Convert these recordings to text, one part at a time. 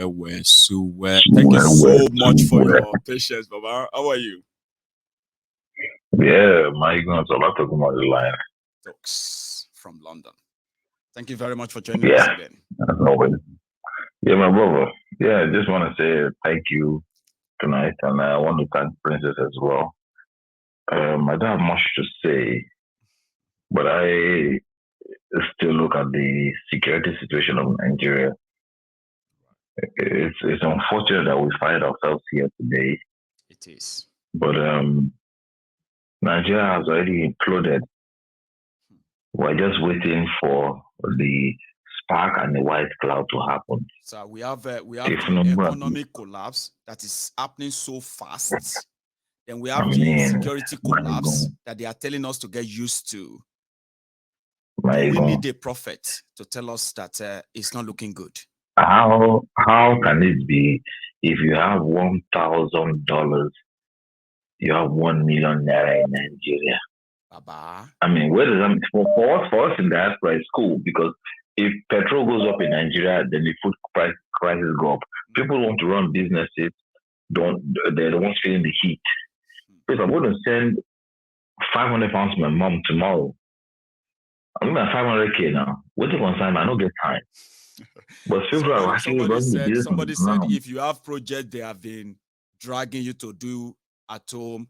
Thank you so much for well. your patience, Baba. How are you? Yeah, my goodness, a lot of them on the line. Talks from London. Thank you very much for joining us Yeah, again. as always. Yeah, my brother. Yeah, I just want to say thank you tonight, and I want to thank Princess as well. I don't have much to say, but I still look at the security situation of Nigeria. It's unfortunate that we find ourselves here today, It is. but Nigeria has already imploded. We're just waiting for the spark and the white cloud to happen. So we have the If economic collapse that is happening so fast. Then we have I the mean, security my collapse God, that they are telling us to get used to. my We God. need a prophet to tell us that it's not looking good. How can it be if you have $1,000, you have 1 million naira in Nigeria? Baba. I mean, where does that for us in diaspora it's cool because if petrol goes up in Nigeria, then the food prices go up. People want to run businesses, they're the ones feeling the heat. So if I'm going to send 500 pounds to my mom tomorrow, I'm at 500k now. What do you concern? I don't get time. But people are actually running the business. Somebody said if you have projects they have been dragging you to do at home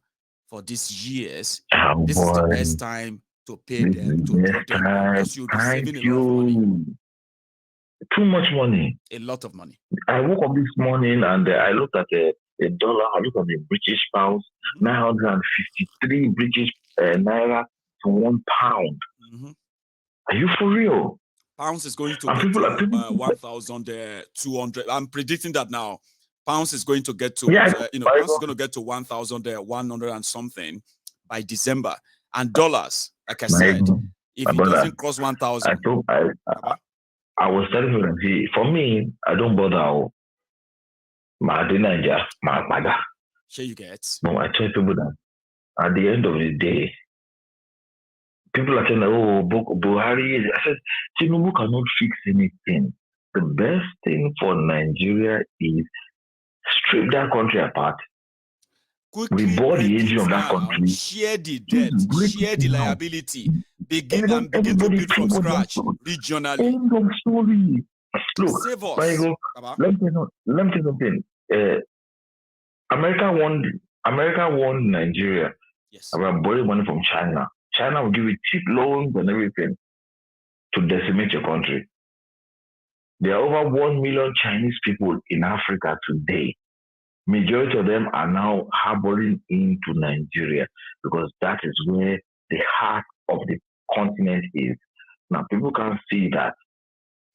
for these years, this is the best time to pay them, to do them, because you'll be saving a lot of money. Too much money. A lot of money. I woke up this morning and I looked at a dollar, I looked at the British pounds, 953 British naira to £1. Are you for real? Pounds is going to get to 1,200. I'm predicting that now. Pounds is going to get to, pounds is going to get to 1,100 and something by December. And dollars, like I said, if it doesn't cross 1,000. I was telling you, for me, I don't bother. Sure you get. No, I tell people that at the end of the day, people are saying, oh, Buhari. I said, Tinubu cannot fix anything. The best thing for Nigeria is strip that country apart. Quickly reboard the engine of that country. Share the debt, share the liability. Begin to build from scratch regionally. End of story. Look, save us. Let me tell you something. America won Nigeria. Yes. About borrowing money from China. China will give you cheap loans and everything to decimate your country. There are over 1 million Chinese people in Africa today. Majority of them are now harboring into Nigeria because that is where the heart of the continent is. Now, people can't see that.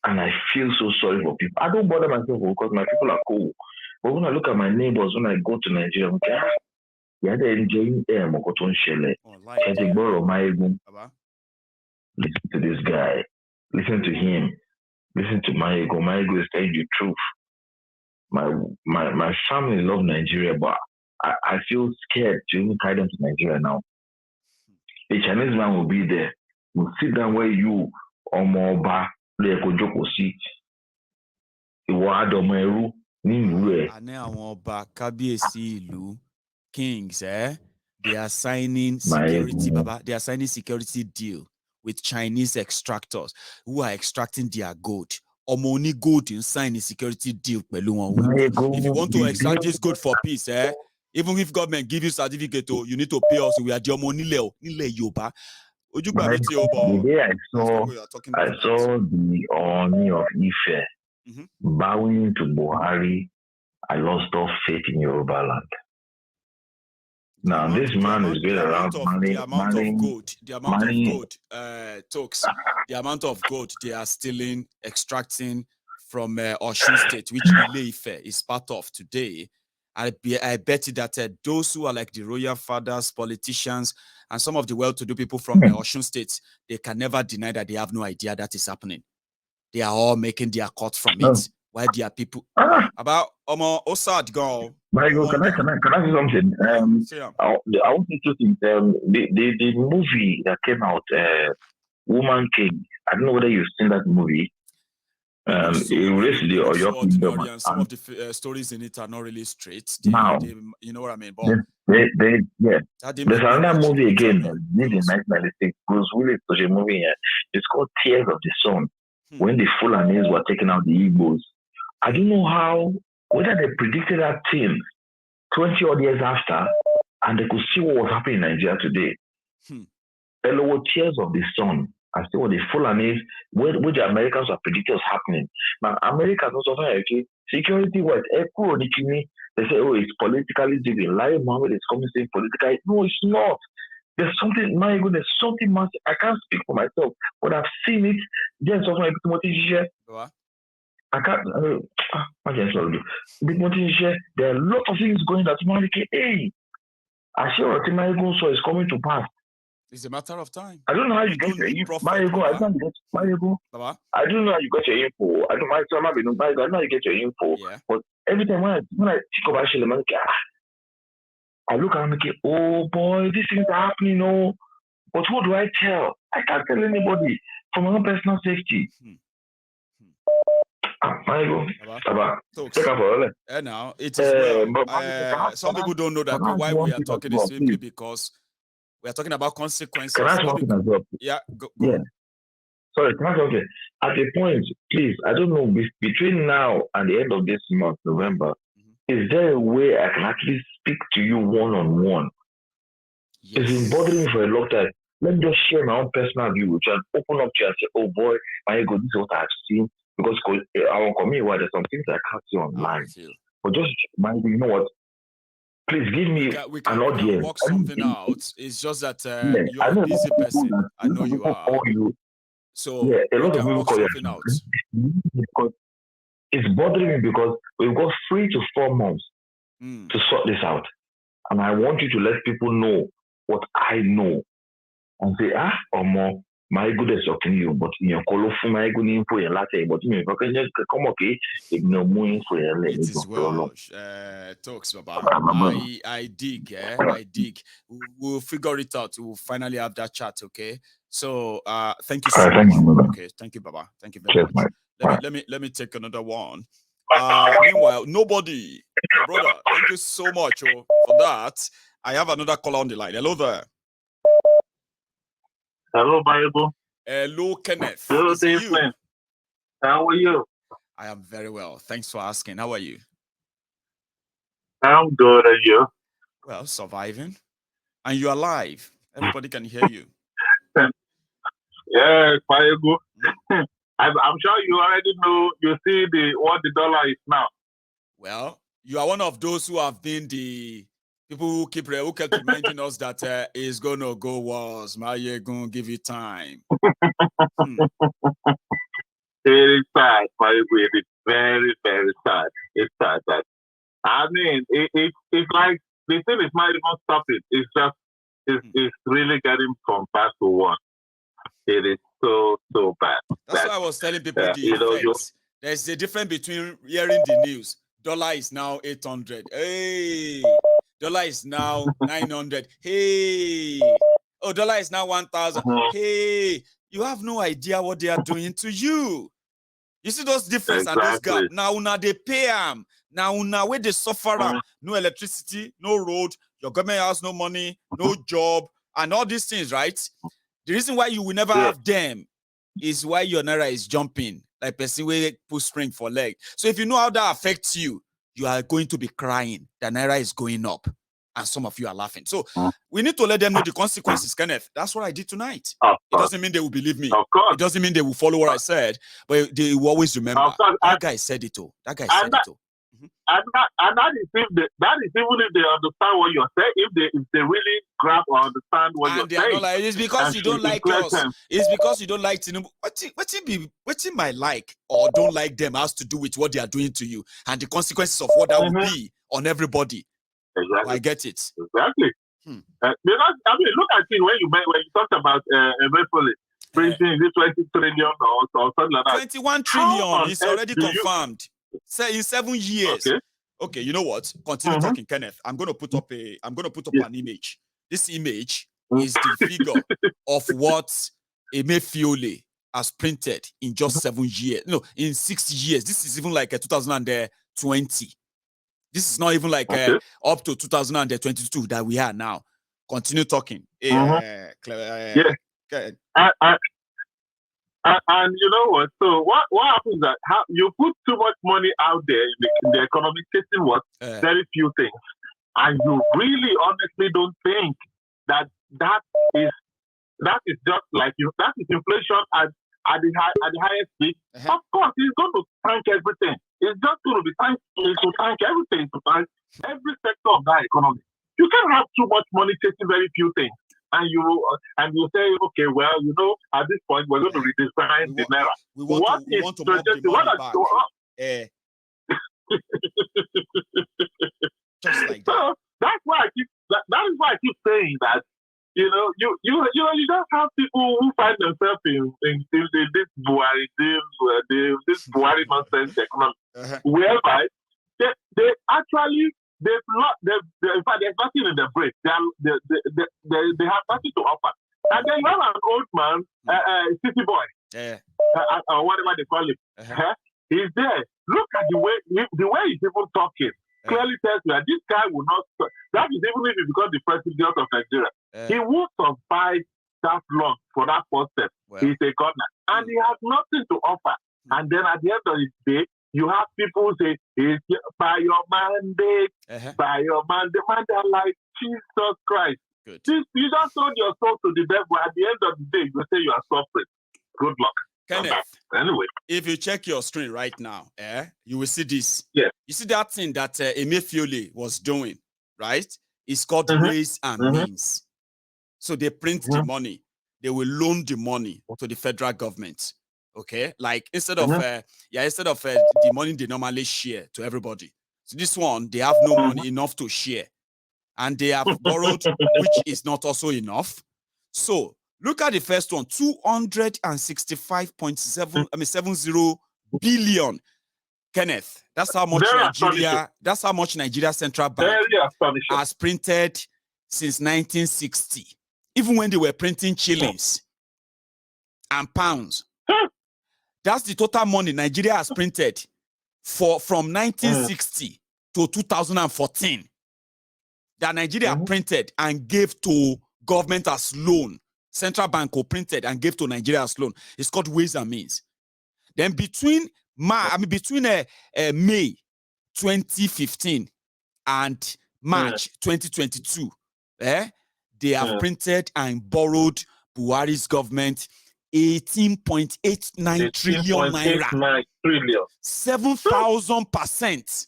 And I feel so sorry for people. I don't bother myself because my people are cool. But when I look at my neighbors, when I go to Nigeria, I'm like, yeah, they're enjoying Mokoton Shele. Listen to this guy. Listen to him. Listen to Maego. Maego is telling the truth. My family love Nigeria, but I feel scared to even carry them to Nigeria now. A Chinese man will be there. Will sit down where you Omoba Lekojoko sit. Ìwọ àdọmọ ẹrú ní ìlú ẹ. Àní àwọn ọba kábíyèsí ìlú kings, they are signing security, Baba. They are signing security deal with Chinese extractors who are extracting their gold. Omoni gold in sign a security deal. If you want to extract this gold for peace, even if government give you certificate, you need to pay us. We are the Omoni Nile Yoba. The day I saw the Oni of Ife bowing to Buhari, I lost all faith in Yoruba land. Now, this man is going around the amount of gold, talks, the amount of gold they are stealing, extracting from Osun State, which Ile-Ife is part of today. I bet you that those who are like the royal fathers, politicians, and some of the well-to-do people from Osun State, they can never deny that they have no idea that is happening. They are all making their cut from it. Why there are people about Osad go? Michael, can I say something? I want you to think the movie that came out, Woman King. I don't know whether you've seen that movie. And so he raised the Oyo so Kingdom. ordinary, and some of the stories in it are not really straight. Now, you know what I mean? But yeah. that There's didn't make me another watch movie it. again that did in 1996. Bruce Willis was a movie here. It's called Tears of the Sun. When the Fulanis were taking out the Igbos. I don't know how, whether they predicted that thing 20 odd years after, and they could see what was happening in Nigeria today. Hello, Tears of the Sun. I see what the Fulanis, what the Americans are predicting was happening. Now, America is also okay, security wise, they say, oh, it's politically driven. Lai Mohammed is coming saying politically. No, it's not. There's something, my goodness, something massive. I can't speak for myself, but I've seen it. There's something like I can't, there are a lot of things going that hey, I see what so is coming to pass. It's a matter of time. I don't know how you get your info. I don't know how you got your info. I don't know how you get your info. Yeah. But every time when I think about Shile, I look and I'm like, oh boy, these things are happening. No, but who do I tell? I can't tell anybody for my own personal safety. Now it is well. Some people don't know that why we are talking is simply because we are talking about consequences. Can I ask one thing as well? Yeah, go. Yeah. Sorry, can I ask okay? At a point, please, I don't know, between now and the end of this month, November, is there a way I can actually speak to you one-on-one? Yes. It's been bothering me for a long time. Let me just share my own personal view, which I'll open up to you and say, oh boy, my ego, this is what I've seen. Because I won't come here where there's some things I can't see online. But just, you know what? Please give me we can work something out. It's just that you are a busy person. I know you are. So yeah, a lot we of can people work something out. Because it's bothering me because we've got 3 to 4 months to sort this out. And I want you to let people know what I know. And say, or more, my goodness, okay, you, but in your colorful, my good info, and latte, but you can just come okay, no more info. It is well, talks, Baba. I dig, I dig. We'll figure it out. We'll finally have that chat, okay? So, thank you so much. Okay, thank you, Baba. Thank you very much. Let me take another one. Meanwhile, nobody, my brother, thank you so much for that. I have another caller on the line. Hello there. Hello, Bible. Hello, Kenneth. Hello, you? How are you? I am very well. Thanks for asking. How are you? I'm good. And you? Well, surviving. And you're alive. Everybody can hear you. Yes, Bible. I'm sure you already know. You see what the dollar is now. Well, you are one of those who have been the people who kept reminding us that it's gonna go worse. Maye gonna give you time. It is sad, it is very, very sad. It's sad that I mean it's like the thing is not even stopping. It's just it's really getting from bad to worse. It is so bad. That's why I was telling people the effects. There's a difference between hearing the news. Dollar is now 800. Hey, dollar is now 900. Hey, oh, dollar is now 1,000. Hey, you have no idea what they are doing to you. You see those difference and those gaps. Now they pay them. Now where they suffer them. No electricity, no road. Your government has no money, no job, and all these things, right? The reason why you will never have them is why your naira is jumping. Like person will put spring for leg. So if you know how that affects you, you are going to be crying. The naira is going up. And some of you are laughing. So we need to let them know the consequences, Kenneth. That's what I did tonight. It doesn't mean they will believe me. It doesn't mean they will follow what I said, but they will always remember. That guy said it too. That guy said it too. And that is even if they understand what you're saying, if they really grab or understand what you're saying. Like, it's because you don't like us. It's because you don't like Tinubu. What you might like or don't like them has to do with what they are doing to you and the consequences of what that will be on everybody. Exactly. I get it. Exactly. Because I mean, look at it when you talked about printing this 20 trillion or something like that. 21 trillion is already confirmed. Say in 7 years. Okay, you know what? Continue talking, Kenneth. I'm gonna put up an image. This image is the figure of what Emefiole has printed in just 7 years. No, in 6 years. This is even like a 2020. This is not even like up to 2022 that we are now. Continue talking. Yeah. And you know what? So what happens is that you put too much money out there in the economy, chasing what? Very few things. And you really honestly don't think that is just like that is inflation at the highest peak. Of course, it's going to tank everything. It's just going to be tank everything, to tank every sector of that economy. You can't have too much money chasing very few things. And you say, okay, well, at this point we're going to redesign the naira. We want to move the money back. Just like that. So that's why that is why I keep saying that you just have people who find themselves in this Buhari nonsense economy, whereby they actually in fact there's nothing in their brain. They have nothing to offer. And then you have an old man, city boy, or whatever they call him. He's there. Look at the way he's even talking. Clearly tells you that this guy will not. That is even if he becomes the president of Nigeria, he won't survive that long for that first step. Well, he's a governor, and he has nothing to offer. And then at the end of the day, you have people who say, by your mandate, by your mandate. Man, they're like, Jesus Christ. Good. You just sold your soul to the devil. At the end of the day, you say you are suffering. Good luck. Kenneth, anyway, if you check your screen right now, you will see this. Yeah. You see that thing that Emefiele was doing, right? It's called ways and means. So they print the money. They will loan the money to the federal government. Okay, like instead of the money they normally share to everybody. So this one, they have no money enough to share, and they have borrowed, which is not also enough. So look at the first one, 265.70 billion. Kenneth, that's how much That's how much Nigeria Central Bank has printed since 1960. Even when they were printing shillings and pounds. That's the total money Nigeria has printed from 1960 to 2014 that Nigeria printed and gave to government as loan. Central Bank printed and gave to Nigeria as loan. It's called ways and means. Then between May 2015 and March 2022, they have printed and borrowed Buhari's government 18.89 trillion naira. 7,000%.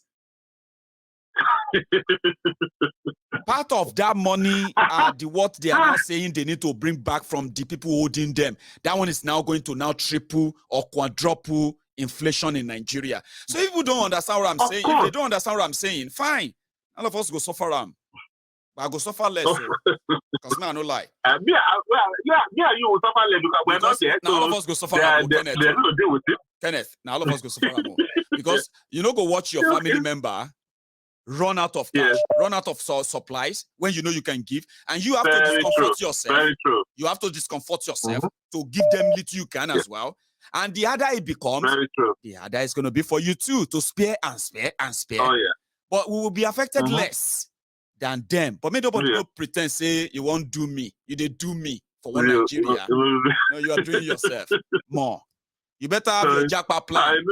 Part of that money are what they are now saying they need to bring back from the people holding them. That one is now going to triple or quadruple inflation in Nigeria. So if you don't understand what I'm saying, if they don't understand what I'm saying, fine. All of us go suffer them. But I go suffer less. Because I no lie. You will suffer less because we're not there. Now all of us go suffer more, Kenneth. They're going to deal with it. Kenneth, now all of us go suffer more. Because you go watch your family member run out of cash, run out of supplies when you know you can give, and you have to discomfort yourself. Very true. You have to discomfort yourself to give them little you can as well. And the other it becomes, the other is going to be for you too, to spare and spare and spare. Oh, yeah. But we will be affected less than them. But maybe nobody will pretend, say, you won't do me. You did do me for one Nigeria. No, you are doing yourself more. You better have your jackpot plan.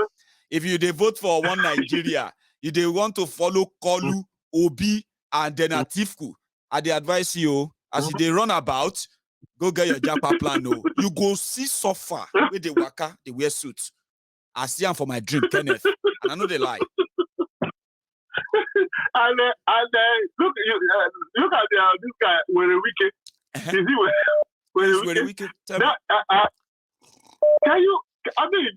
If you vote for one Nigeria, if they want to follow Kolu, Obi, and then Atifku, I advise you, as they run about, go get your jackpot plan. No. You go see suffer with the waka, they wear suits. I see them for my dream, Kenneth. And I know they lie. and look at this guy with a wicked. Is he with a wicked? Can you? I mean,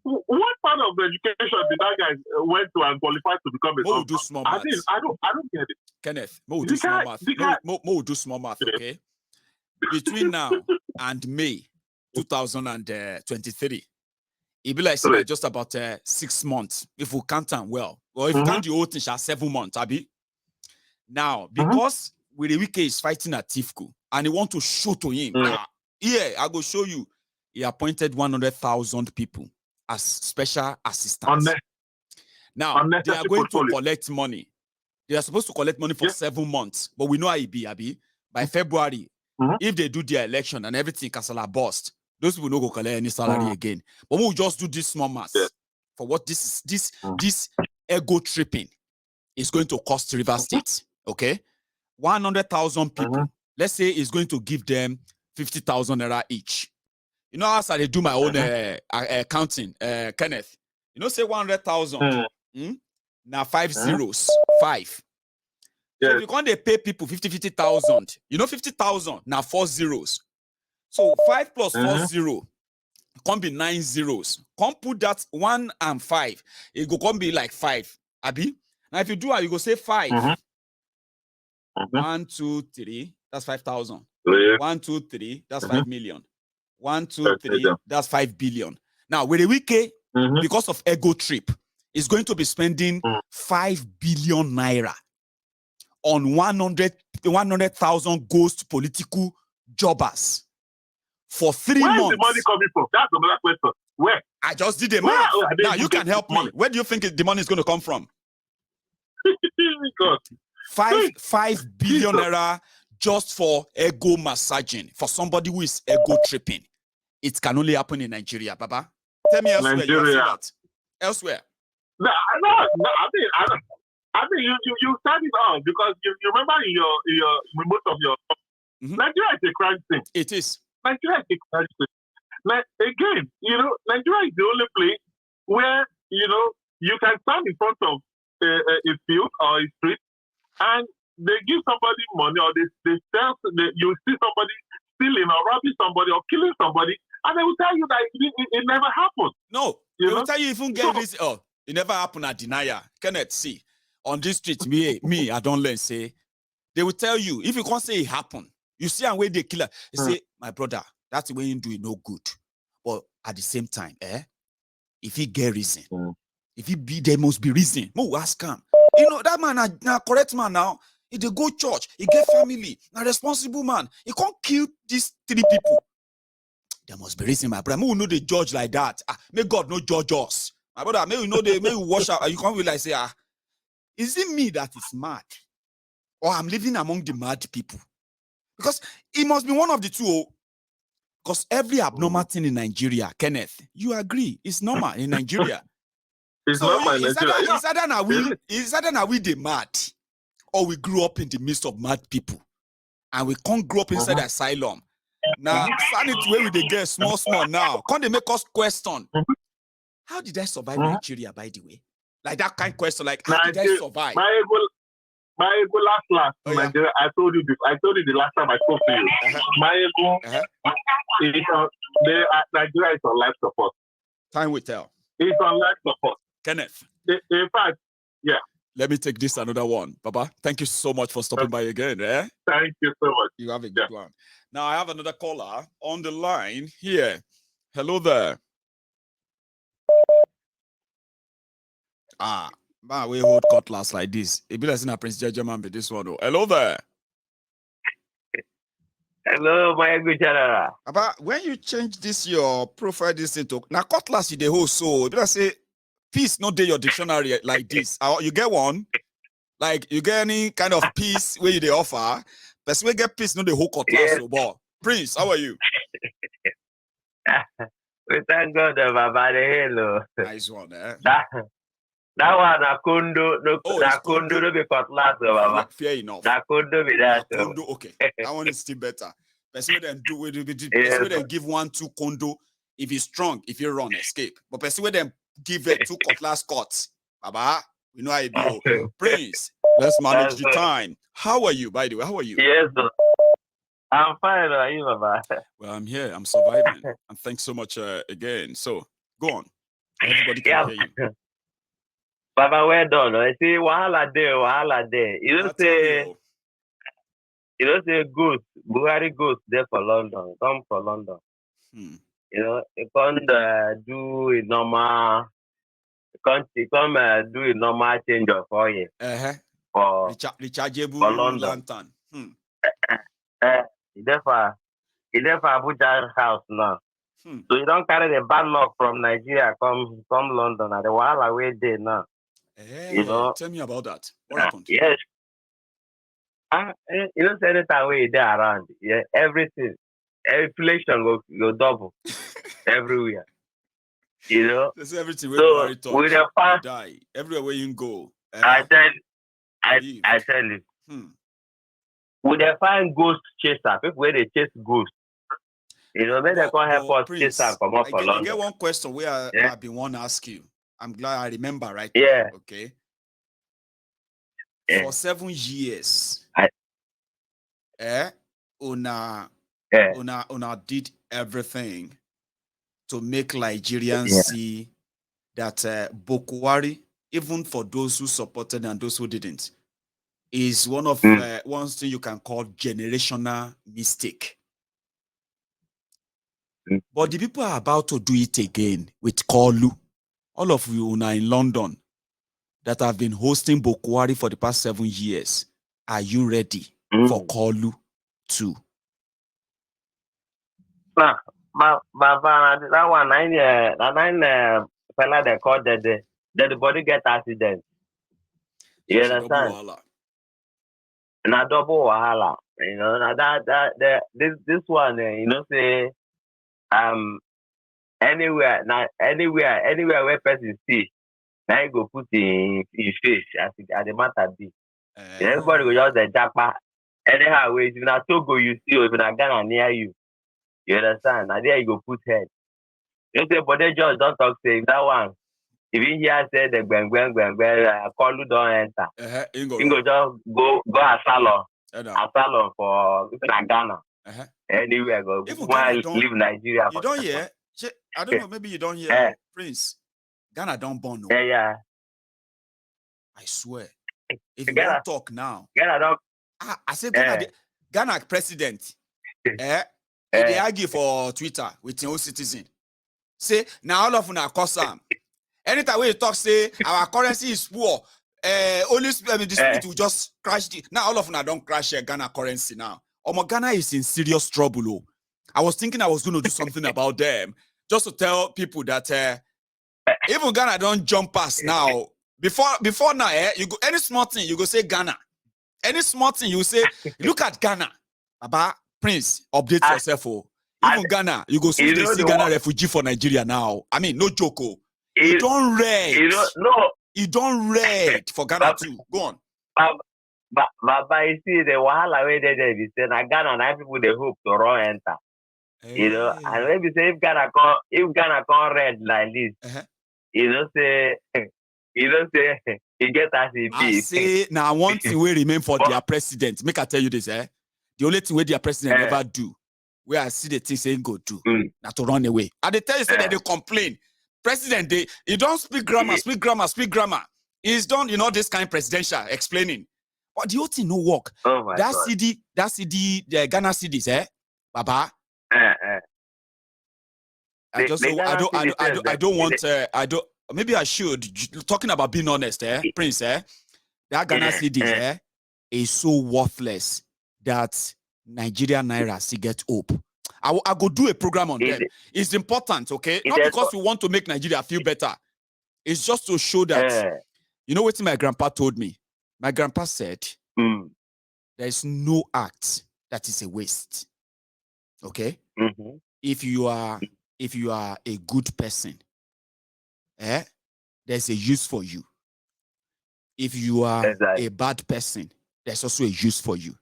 what part of the education did that guy went to and qualified to become a Mo do small maths. I don't get it. Kenneth, Mo do small maths. Mo do small maths. Okay. Between now and May 2023. It be like just about 6 months if we count them well. Or if you count the whole thing, 7 months, Abi. Now, because Wike is fighting at Tifku and he want to show to him, I go show you. he appointed 100,000 people as special assistants. Now, they are going to collect money. They are supposed to collect money for 7 months, but we know how it be, Abi. By February, if they do their election and everything, Kasala bust, those people no go collect any salary again. But we'll just do this small mass for what this ego tripping is going to cost River State. Okay, 100,000 people. Let's say it's going to give them 50,000 naira each. You know how I do my own accounting, Kenneth. You know, say 100,000. Now 5 zeros, 5. So if you can't they pay people 50,000, you know 50,000 now 4 zeros. So 5 plus 4 0 can be 9 zeros. Can't put that 1 and 5. It go can be like 5. Abi? Now if you do it, you go say 5. 1, 2, 3. That's 5,000. 1, 2, 3. That's 5 million. 1, 2, 3. That's 5 billion. Now with a wiki, because of ego trip, is going to be spending 5 billion naira on 100,000 ghost political jobbers for 3 months. Where is the money coming from? That's another question. Where? I just did the math. Now you can help me. Where do you think the money is going to come from? God. 5 billion naira just for ego massaging for somebody who is ego tripping. It can only happen in Nigeria, Baba. Tell me elsewhere. You have seen that. Elsewhere. No. I mean, you started it on because you remember in your most of your Nigeria is a crime scene. It is. Nigeria is a crime scene. Like, again, Nigeria is the only place where you can stand in front of a field or a street and they give somebody money or you see somebody stealing or robbing somebody or killing somebody and they will tell you that it never happened. No, they will tell you if you get this. Oh, it never happened at denier. Kenneth, see, on this street, me, I don't learn, say, they will tell you, if you can't say it happened, you see and where they kill her, they say, my brother, that's the way you do it no good. But at the same time, if he get reason, if he be, there must be reason. No, ask him. That man, now correct man now. He dey go church, he get family, a responsible man. He can't kill these 3 people. There must be reason, my brother. May we know the judge like that. May God no judge us. My brother, may we wash out. You can't really say, is it me that is mad? Or I'm living among the mad people? Because it must be one of the two. Because every abnormal thing in Nigeria, Kenneth, you agree, it's normal in Nigeria. It's normal in Nigeria. It's either now we the mad, or we grew up in the midst of mad people. And we can't grow up inside the asylum. Now, sanity where we they get small now. Can't they make us question? How did I survive Nigeria, by the way? Like that kind of question, like how did I survive? My ego last Nigeria. I told you the last time I spoke to you. My ego Nigeria is on life support. Time will tell. It's on life support. Kenneth. In fact, yeah. Let me take this another one. Baba, thank you so much for stopping by again. Thank you so much. You have a good one. Now, I have another caller on the line here. Hello there. Man, we hold cutlass like this. It be like in a Prince Judgment be this one. Hello there. Hello, my good general. Baba, when you change this, your profile, this into now cutlass, you the whole so. It be like say, peace, not your dictionary like this. You get one? Like, you get any kind of peace where you they offer? But we get peace, not the whole cutlass. Yes. Prince, how are you? We thank God, Baba. Hello. Nice one, That one, Nakundo, no be cutlass, Baba. Fair enough. Nakundo be that. Nakundo, okay. That one is still better. Person then do it. Person then give 1, 2 condo. If he's strong, if you run, escape. But person then give it 2 cutlass cuts. Baba, we know how it be. Prince, let's manage the time. How are you, by the way? How are you? Yes, sir. I'm fine. How are you, Baba? Well, I'm here. I'm surviving. And thanks so much again. So, go on. Everybody can hear you. Baba, well done. I see wahala there. You don't say ghost, Buhari ghost there for London. Come for London. It can't do a normal. Come do a normal change of oil. For rechargeable for London. Lantern. He there for Abuja house now. So you don't carry the bad luck from Nigeria come London and the wahala way there now. You know. Tell me about that. What happened? Yes. You know, anytime we there around, yeah, everything, inflation go double everywhere. You know, that's everything. So with the fast, die everywhere where you go. I tell you, with the fine ghost chaser, people where they chase ghosts. You know, maybe they can't help us Prince, chase and come up for London. I get one question where I've been want to ask you. I'm glad I remember right now. Okay. For 7 years, Una did everything to make Nigerians see that Bokwari, even for those who supported and those who didn't, is one of one thing you can call generational mistake. But the people are about to do it again with Kolu. All of you now in London that have been hosting Bokwari for the past 7 years, are you ready for Kolu too? That one, fella they call that the body get accident. You understand? Na double wahala. You know, this one, you know, say anywhere where person see, now you go put in face as the matter be. Everybody go just the japa. Anyhow, if you na Togo you see, or if you na Ghana near you, you understand? Now there you go put head. You say, but they just don't talk say that one. If you hear say the call you don't enter. You go just go asylum for Ghana. Anywhere go. Even Ghana leave Nigeria. You don't hear? I don't know. Maybe you don't hear, Prince. Ghana don't born. No. Yeah. I swear. If you don't talk now, Ghana don't. I said Ghana president. They argue for Twitter with your citizen. Say now all of them are custom. Anytime we talk, say our currency is poor. Only the spirit will just crash. Now all of them don't crash Ghana currency now. Ghana is in serious trouble. Oh. I was thinking I was going to do something about them just to tell people that even Ghana don't jump past now. Before now, you go any small thing you go say Ghana. Any small thing you say look at Ghana. Baba Prince, update yourself. Oh. Even Ghana, you go see Ghana refugee for Nigeria now. I mean, no joke. Oh. You don't read. You don't read for Ghana too. Go on. Baba, you see the wahala way they say na Ghana na people they hope to run enter. You know, and maybe say if Ghana come red like this, you know say he get as he be. I say now one thing will remain for their president. Make I tell you this, The only thing where their president never do, where I see the thing saying go do, not to run away. And they tell you say that they complain. President, he don't speak grammar, speak grammar. He's done, this kind of presidential explaining. But the whole thing no work. Oh that CD, the Ghana CDs, Baba. Maybe I should, talking about being honest, Prince, that Ghana CDs, is so worthless that Nigerian Naira still get hope. I go do a program on them. It's important, okay? Not because we want to make Nigeria feel better. It's just to show that, you know what my grandpa told me? My grandpa said, there is no act that is a waste. Okay? If you are a good person, there's a use for you. If you are a bad person, there's also a use for you.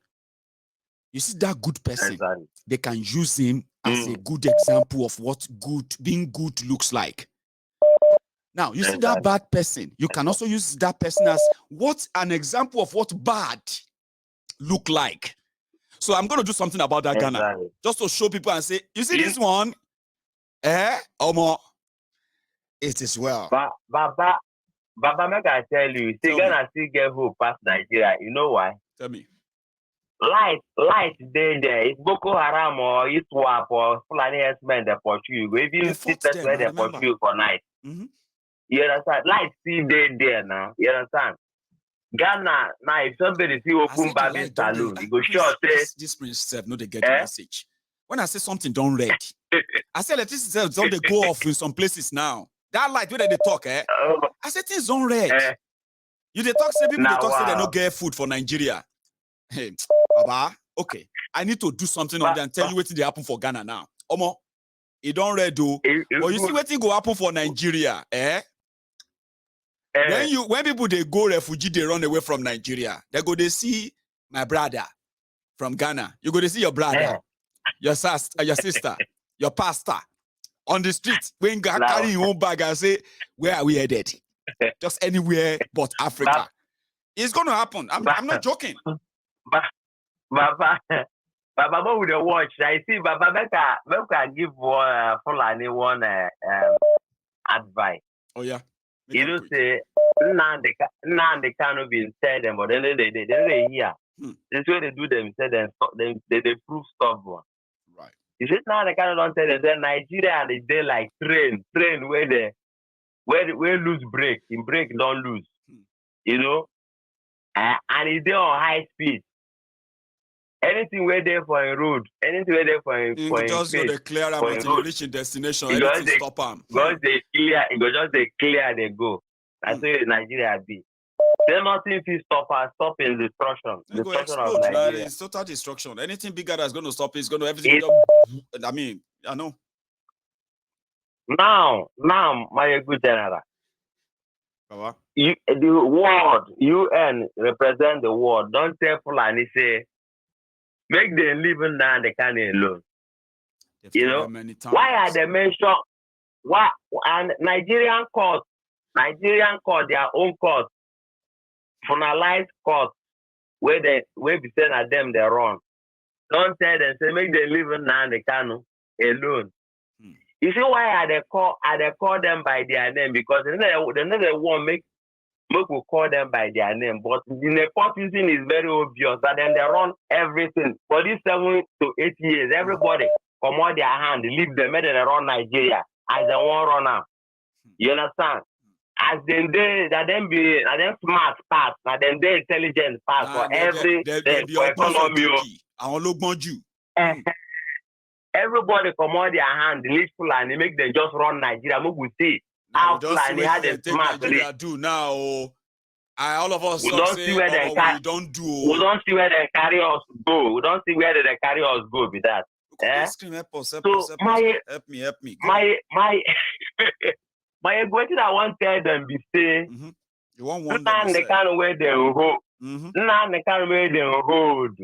You see that good person, they can use him as a good example of what being good looks like. Now, you see that bad person, you can also use that person as what an example of what bad look like. So I'm going to do something about that Ghana, just to show people and say, you see this one? Omo, it is well. Baba, make I tell you, Ghana still get hope past Nigeria. You know why? Tell me. Light there. It's Boko Haram or ISWAP or Fulani S-Men that pursue you. If you sit that's where they pursue you for night. You understand? Light still there now. You understand? Ghana, now if somebody see open Barbie saloon, you go sure say this Prince self, no, they get the message. when I say something don't red, I say electricity don't they go off in some places now. That light where they talk, I say things don't red. You they talk say people they talk say they no get food for Nigeria. Hey, Baba, okay. I need to do something on there and tell you what they happen for Ghana now. Omo, it don't red do. But you see what go happen for Nigeria, When people they go refugee, they run away from Nigeria. They go they see my brother from Ghana. You go to see your brother, your sister, your pastor on the street. When God carry your own bag and say, where are we headed? Just anywhere but Africa. It's going to happen. I'm not joking. Baba, with the watch, I see Baba Beka give Fulani one advice. Oh yeah. You know say now they can't be inside them, but then they hear. This way they do them, say them they prove stubborn. Right. You see now they don't tell them that Nigeria and they like train where lose break, in break don't lose. You know? And it's there on high speed. Anything where there for a road, anything where there for a just go to clear them until you reach your destination. Anything stop them. Because they clear, it go just they clear, they go. That's where Nigeria be. There's nothing to stop in destruction. Destruction of Nigeria. It's total destruction. Anything bigger that's going to stop it's going to everything. I mean, I know. Now, my good general. Baba. The world, UN represent the world. Don't tell Fulani say, make them living down the canyon alone. You know, why are they mentioned? Why and Nigerian court, their own court, finalized court, where we send at them they run. Don't tell them say make them living down the canyon alone. You see why are they call them by their name? Because they never want make we call them by their name. But in the court using is very obvious that then they run everything. For these 7 to 8 years, everybody come on their hand, leave them, and they run Nigeria as they want run now. You understand? As then they smart pass, and then they intelligent pass for every for economy. Everybody come on their hand, leave Fulani, and make them just run Nigeria. We see how Fulani had them smart. Nigeria do now. All of us we don't see where they we don't do. We don't see where they carry us go. We don't see where they carry us go with that. Help me. My question I want to tell them be say, you want one the kind of way they hold. Now the kind of way they hold.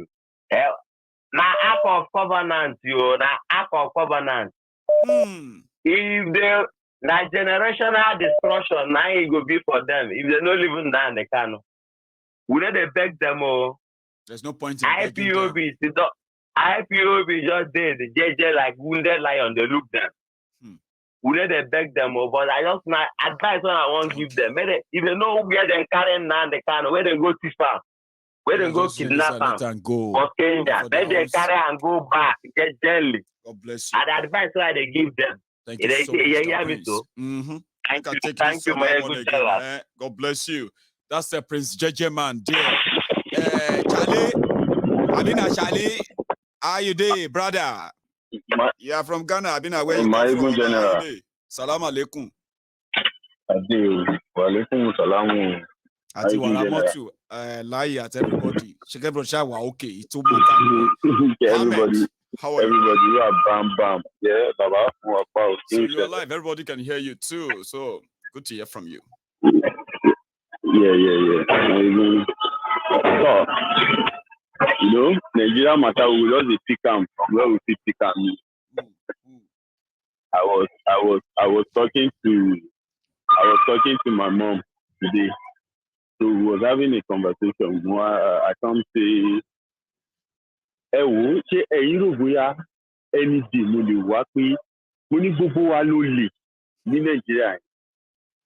Now act of covenant, act of covenant. If they na generational destruction, now it will be for them. If they not living down the can, we let they beg them. There's no point in begging them. IPOB just did the JJ like wounded lion. They look them. We let they beg them, but I just not advice when I want to give them. If they know where they carry now the can, where they go too far. Where they go kidnap them for Kenya. Then they carry and go back, get jelly. God bless you. And advice why they give them. Thank you so much. Thank you, my good fellow. God bless you. That's the Prince JJ man there. Charlie, how you doing, brother? You are from Ghana. Where you my from? General. Salam alaikum. Wa alaikum salam. Ati waramotu lie at everybody. Shekebrocha wa okay. It's too much. Everybody. How are everybody, you are bam. Yeah, Baba. So you're live. Everybody can hear you too. So good to hear from you. Yeah. So, you know, Nigeria matter. We will just pick them from where we pick them. I was talking to my mom today. So we was having a conversation. I can't say,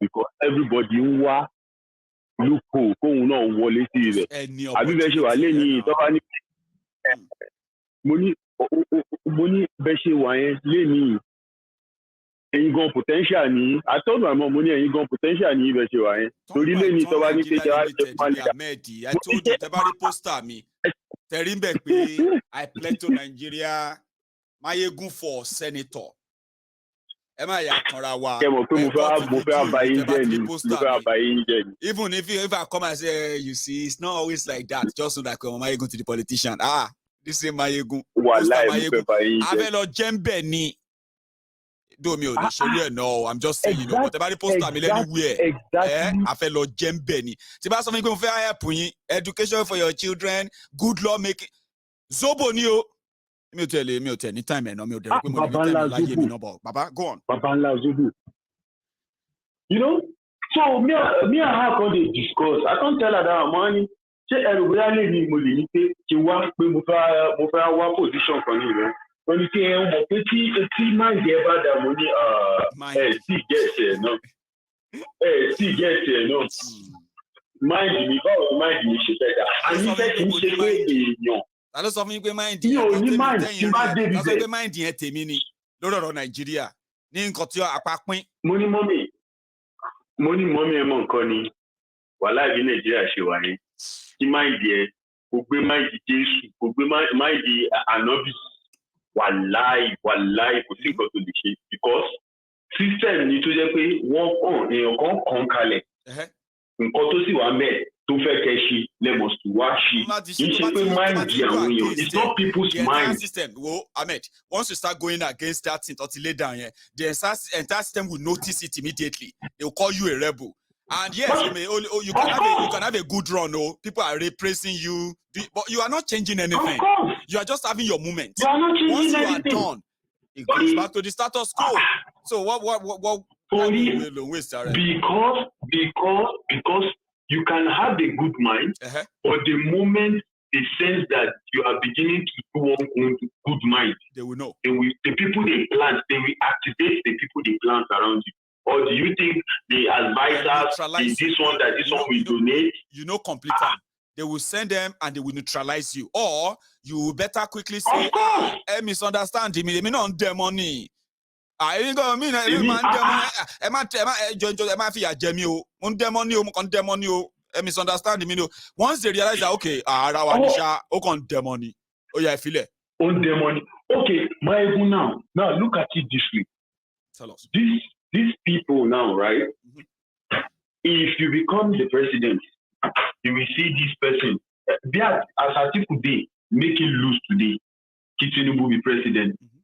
because everybody wa loophole kóhun náà wọlé sí rẹ̀. Àbí bẹ́ẹ̀ ṣe wà lẹ́ni tọ́ba ní. Mo ní bẹ́ẹ̀ ṣe wà yẹn lẹ́ni ẹ̀yin gan potential ní. I told my mom mo ní ẹ̀yin gan potential ní bẹ́ẹ̀ ṣe wà yẹn. Torí lẹ́ni tọ́ba ní pé ṣe máa lè dà. I told you tẹ́bárí pósítà mi tẹ̀rí ń bẹ̀ pé I pledge to Nigeria Mayegun for senator. Emma Yakorawa. Even if I come and say, you see, it's not always like that. Just so that Mayegun to the politician. This is Mayegun. Avelo Jembeni. Do me no, I'm just saying, exactly, but the poster I'm anywhere. Exactly. I fellow Jembeni. Tiba something go for education for your children, good law making. Zobo niyo. Me tell anytime no me tell Baba, go on. Babanla Zobo. You know, so me and her can they discuss. I can't tell her that money. Say everybody need money. She want to move her position for you. When you say it's man get that money still get no. Still get no. Mind me, mind me, she said that. And you said you say no. I don't something we mind. You mind. That's what we mind here. Temini. Lord Nigeria. Ni nkotio apapin. Money, mon koni. Wala vi Nigeria she wa ni. Ki mind there. Ogbe mind Jesu. Ogbe mind Anobi. Wallahi, kò sí nǹkan tó lè ṣe because system ni tó jẹ́ pé wọ́n èèyàn kan kàn kalẹ̀ nǹkan tó sì wà mẹ́ẹ̀ tó fẹ́ kẹ́ ṣe lẹ́mọ̀ sí wá ṣe kì í ṣe pé mind di àwọn èèyàn it's not people's mind. System Ahmed, once you start going against that thing until lay down here, the entire system will notice it immediately. They will call you a rebel. And yes, you can have a good run. People are praising you, but you are not changing anything. You are just having your moment. Once you are done, it goes back to the status quo. So what because you can have a good mind, but the moment they sense that you are beginning to do one good mind, they will know. The people they plant, they will activate the people they plant around you. Or do you think the advisors, this one will donate? You know, completely. They will send them and they will neutralize you. Or you better quickly say, I misunderstand him. They mean on their money. I ain't gonna mean misunderstand him. Once they realize that, okay, on their money. Oh, yeah, I feel it. On their money. Okay, my now look at it this way. Tell us. These people now, right? Mm-hmm. If you become the president, you will see this person. As Atiku today, make him lose today. Tinubu will be president. Mm-hmm.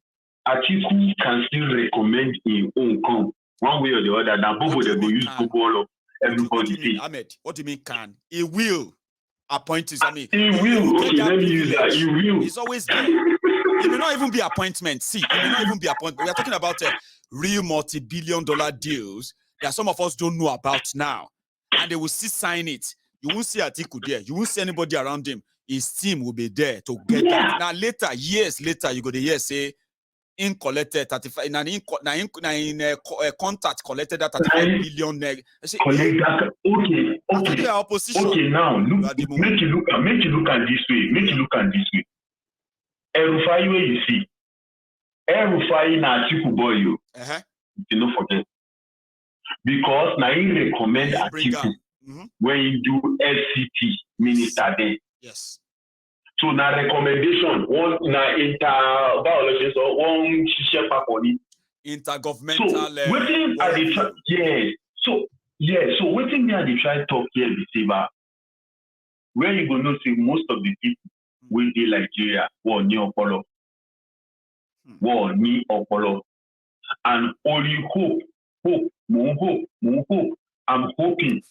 Atiku can still recommend him come one way or the other. Now Bobo they go use Bobo all of everybody. Ahmed, what do you mean can? He will appoint his. He will. Okay, let me use that. He will. He's always there. It may not even be appointment. See, it may not even be appointment. We are talking about real multi-billion-dollar deals that some of us don't know about now. And they will still sign it. You won't see Atiku there. You won't see anybody around him. His team will be there to get that. Now later, years later, you go to hear say, in collected 35, in contact collected that 35 billion. Okay. Opposition. Okay, now look, make you look at this way. El-Rufai where you see. El-Rufai na Atiku boy you. You don't forget. Because now he recommend Atiku when you do FCT minister then. Yes. So na recommendation one na inter-biology so one share pack on it. Intergovernmental. So waiting at the So waiting me at the try talk here be say where you go know see most of the people will be Nigeria war ni opolo. And only hope. I'm hoping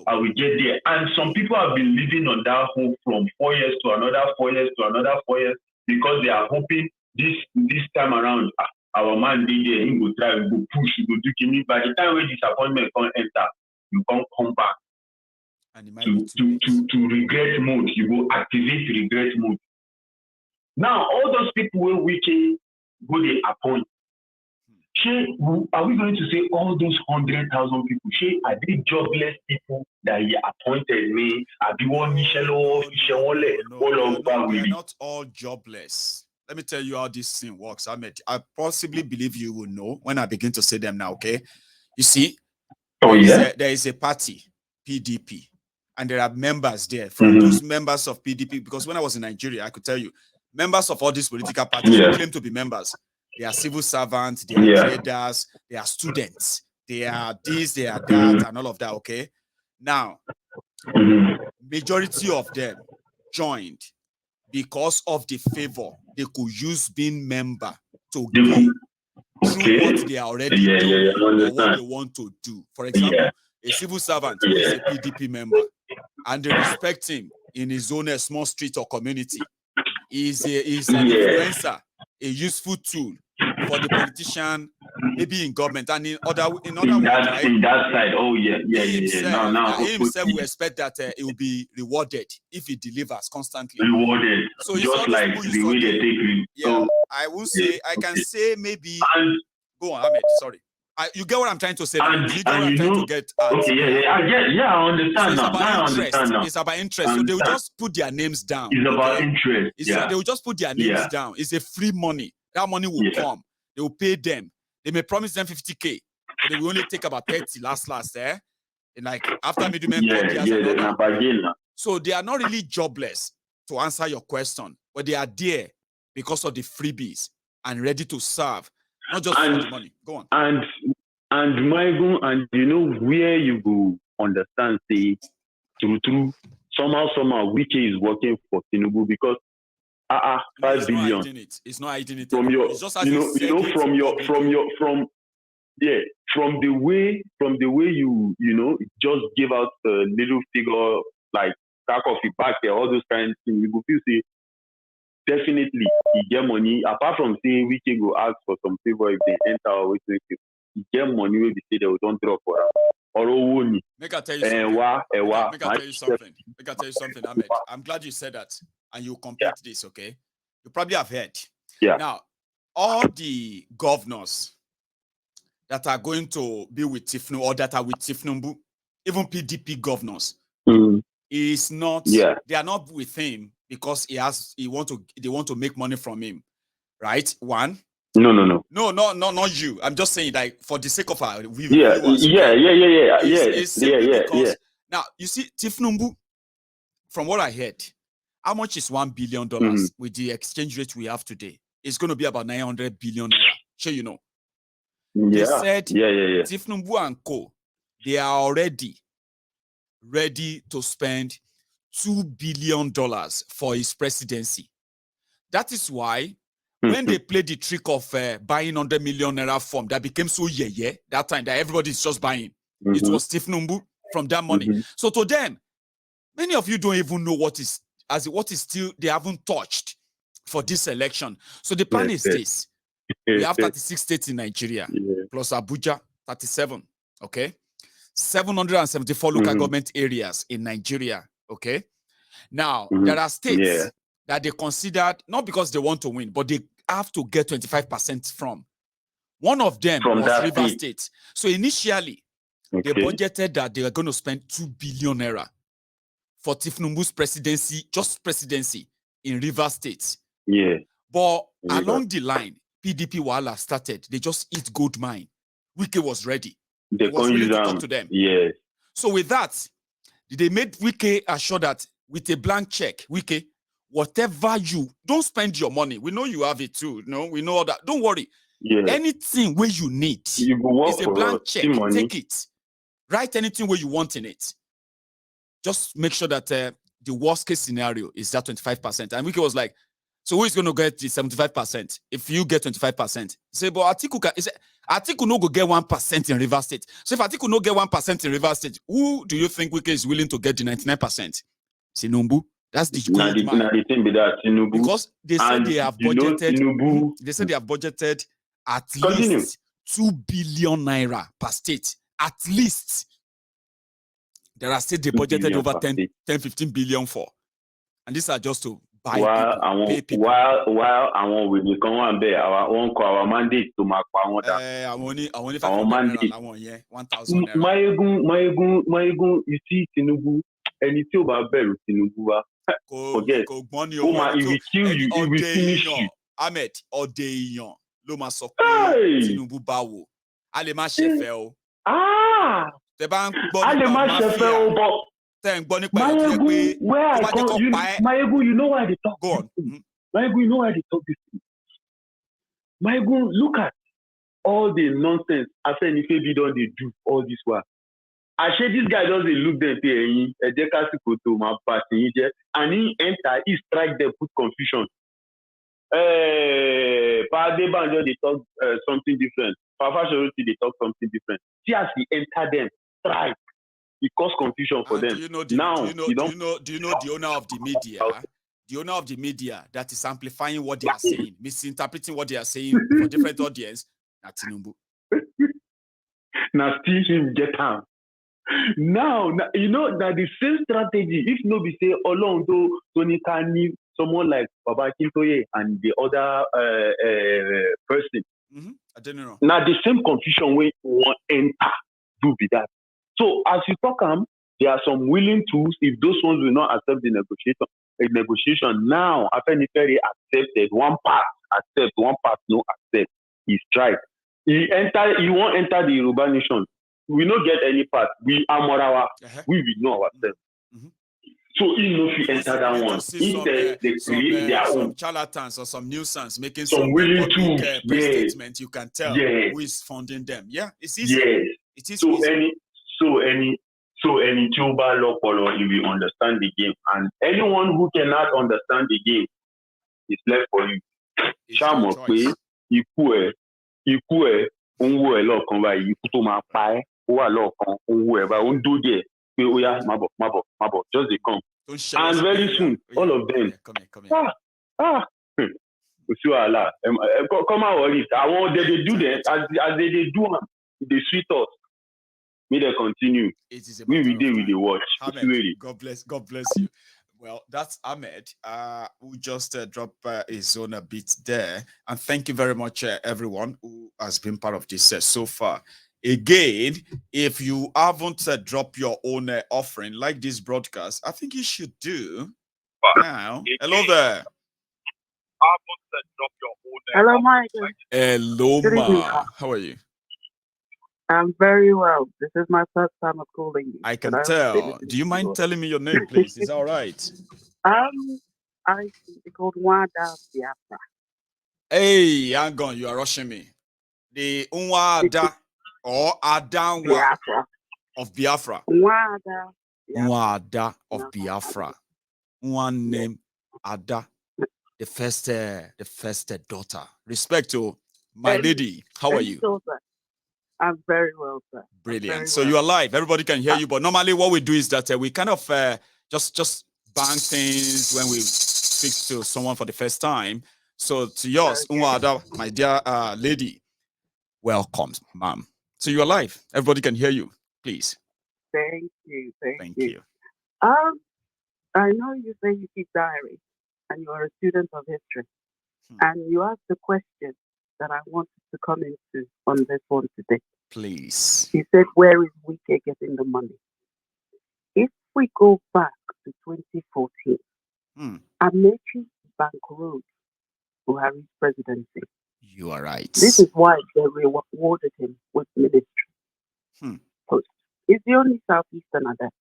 I will get there. And some people have been living on that hope from 4 years to another 4 years to another 4 years because they are hoping this time around our man did there, he go try, he go push, he go do kimi. By the time when disappointment can't enter, you can't come back to regret mode. You go activate regret mode. Now all those people where we can go they appoint. Are we going to say all those 100,000 people? Are they jobless people that he appointed me? No, they're not all jobless. Let me tell you how this thing works, Ahmed. I possibly believe you will know when I begin to say them now, okay? You see, there is a party, PDP, and there are members there. From those members of PDP, because when I was in Nigeria, I could tell you, members of all these political parties who claim to be members, they are civil servants, they are traders, they are students, they are this, they are that, and all of that, okay? Now, majority of them joined because of the favor they could use being member to gain through what they are already doing or what they want to do. For example, a civil servant who is a PDP member and they respect him in his own small street or community is an influencer, a useful tool for the politician, maybe in government and in other words, right? In that side, He himself will expect that it will be rewarded if he delivers constantly. Rewarded, so just like the way they take you. Yeah, I will say, I can say maybe. Go on, Ahmed. Sorry. You get what I'm trying to say? And, you get what I'm trying to get at? Okay, I understand so now. It's about interest. So they will just put their names down. It's about interest. They will just put their names down. It's a free money. That money will come. They will pay them. They may promise them 50K, but they will only take about 30 last, And like after middlemen, so they are not really jobless, to answer your question, but they are there because of the freebies and ready to serve. Not just for the money. Go on. And Michael, and you know where you go understand, say, through somehow, Wike is working for Tinubu because 5 billion. It's not hiding it. From your, it's just from the way you just give out a little figure like stack of the back there, all those kinds of things, you go feel say definitely he get money. Apart from saying Wike go ask for some favor if they enter or wait, he get money where we say they don't drop for him. Or make I tell you something. Make I tell you something, Ahmed. I'm glad you said that, and you complete this, okay? You probably have heard. Yeah. Now, all the governors that are going to be with Tifnu or that are with Tifnumbu, even PDP governors, is not. They are not with him because they want to make money from him, right? One. No, not you. I'm just saying, like, for the sake of our viewers. Because now you see, Tifnumbu, from what I heard, how much is $1 billion with the exchange rate we have today? It's going to be about 900 billion. Sure, you know. They said Tifnumbu and Co. They are already ready to spend $2 billion for his presidency. That is why when they played the trick of buying 100 million naira form that became so that time that everybody's just buying, it was Tifnumbu from that money. So to them, many of you don't even know what is still they haven't touched for this election. So the plan is this: we have 36 states in Nigeria plus Abuja 37. Okay, 774 local government areas in Nigeria. Okay, now there are states that they considered not because they want to win, but they have to get 25% from. One of them was River State. So initially, they budgeted that they were going to spend 2 billion naira for Tifnumbu's presidency in River State. But along the line, PDP Wala started. They just eat gold mine. Wike was ready. They was willing to talk to them. So with that, they made Wike assure that with a blank check, Wike, whatever you don't spend your money. We know you have it too. No, we know that. Don't worry. Anything where you need is a blank check. Take it. Write anything where you want in it. Just make sure that the worst case scenario is that 25%. And Wike was like, so who is going to get the 75%? If you get 25%, say, but Atiku no go get 1% in River State. So if Atiku no get 1% in River State, who do you think Wike is willing to get the 99%? Tinubu. That's the gold man. Because they said they have budgeted. They said they have budgeted at least 2 billion naira per state. At least. There are states they budgeted over 10-15 billion for. And these are just to buy people, pay people. While I want we come on there, our mandate to mark I only 500 naira, 1,000 naira. My ego, you see Tinubu, and it's over better Tinubu. Forget. If we kill you, if we finish you. Ahmed, Odeyan, Loma Sokwe, Tinubu Bawo, Alema Shefel. The bank my ego, you know why they talk. Go on. My ego, you know why they talk this thing? My ego, look at all the nonsense after Nifebi don dey do all this while. Ashe this guy just dey look them say ẹ̀yin ẹ jẹ́ kásìkò tó máa bà tìyín jẹ́, and he enter, he strike them, put confusion. Pa Adebanjo dey talk something different. Papa Soroti dey talk something different. See as he enter them, strike. He cause confusion for them. Do you know the owner of the media? The owner of the media that is amplifying what they are saying, misinterpreting what they are saying for different audience. Not Tinubu. Now still him get am. Now, you know that the same strategy. If no be say Olorun to Tony Kani, someone like Baba Kintoye and the other person. I don't know. Now the same confusion way want enter do be that. So as you talk there are some willing tools. If those ones will not accept the negotiation now, Afenifere accepted one part, accept one part, no accept. He strike. He won't enter the Yoruba nation. We don't get any part. We are Morawa. We will know ourselves. So he no fit enter that one. Instead, they create their own. Some charlatans or some nuisance making some willing tools. statement. You can tell who is funding them. Yeah, it's easy. Yes. It is so easy. Any Chuba Lokolo, he will understand the game, and anyone who cannot understand the game is left for you. Chamo pé ikú ẹ̀ ń wò ẹ́ lọ́ọ̀kan báyìí, ikú tó máa pa ẹ́ ó wà lọ́ọ̀kan ó ń wò ẹ́ báyìí ó ń dó díẹ̀ pé ó yá má bọ̀ just dey come. And very soon all of them kò sí wàhálà come out worry àwọn they do them as they do am dey sweet us. May they continue. We dey watch. Ahmed, God bless you. Well, that's Ahmed who just dropped his own a bit there. And thank you very much, everyone who has been part of this so far. Again, if you haven't dropped your own offering like this broadcast, I think you should do now. Hello there. Hello, Mike. Hello, Ma. How are you? I'm very well. This is my first time of calling you. I can tell. Do you mind telling me your name, please? Is that all right? I called Wada Biafra. Hey, hang on. You are rushing me. The Nwada or Adanwa of Biafra. Nwada of Biafra. One name, Ada. The first daughter. Respect to my lady. How are you? Daughter. I'm very well, sir. Brilliant. So you're alive. Everybody can hear you. But normally what we do is that we kind of just bang things when we speak to someone for the first time. So to yours, Nwada, my dear lady, welcome, ma'am. So you're alive. Everybody can hear you. Please. Thank you. Thank you. I know you say you keep diary and you are a student of history. And you asked the question that I wanted to come into on this one today. Please. He said, where is Wike getting the money? If we go back to 2014, Amechi bankrolled Buhari's presidency. You are right. This is why they rewarded him with ministry post. He's the only Southeasterner there.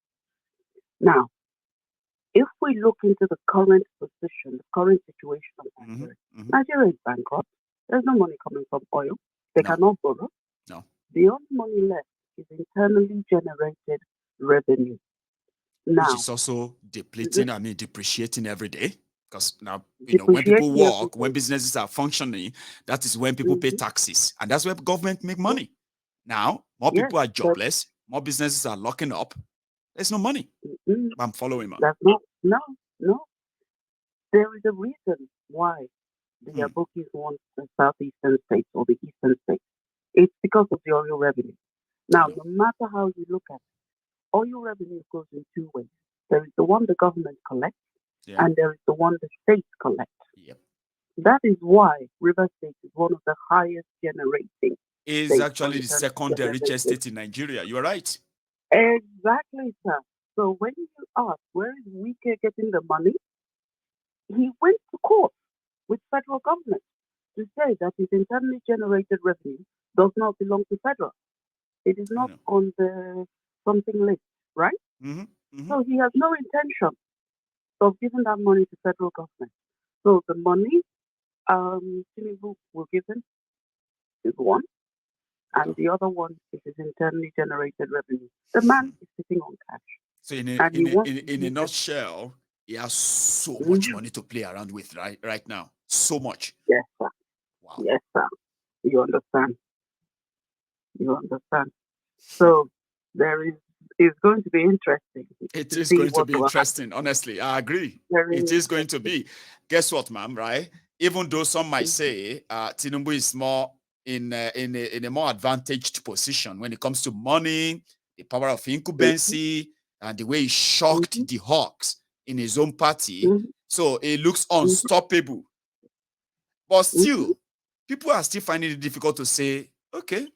Now, if we look into the current position, the current situation of Nigeria, Nigeria is bankrupt. There's no money coming from oil. They cannot borrow. No. The only money left is internally generated revenue. Now, which is also depleting, depreciating every day. Because now, when people work, when businesses are functioning, that is when people pay taxes. And that's where government make money. Now, more people are jobless. More businesses are locking up. There's no money. I'm following, man. No. There is a reason why the Abokis want the southeastern states or the eastern states. It's because of the oil revenue. Now, no matter how you look at it, oil revenue goes in two ways. There is the one the government collects, and there is the one the states collect. Yep. That is why River State is one of the highest generating. Is actually the second richest state in Nigeria. You are right. Exactly, sir. So when you ask where is Wike getting the money, he went to court with federal government to say that his internally generated revenue does not belong to federal. It is not on the something list, right? So he has no intention of giving that money to federal government. So the money Tinubu will give him is one, and the other one is his internally generated revenue. The man is sitting on cash. So and he wants in a nutshell, he has so Mhm. much money to play around with right now. So much. Yes, sir. Wow. Yes, sir. You understand? You understand? So there is it's going to be interesting. It to is see going to what be will happen. interesting. Honestly, I agree. Very It is going to interesting. be. Guess what, ma'am? Right? Even though some might Mhm. say Tinubu is more in a more advantaged position when it comes to money, the power of incumbency, and the way he shocked Mhm. the Hawks in his own party. Mhm. So it looks Mhm. unstoppable. But Mhm. still, people are still finding it difficult to say, okay,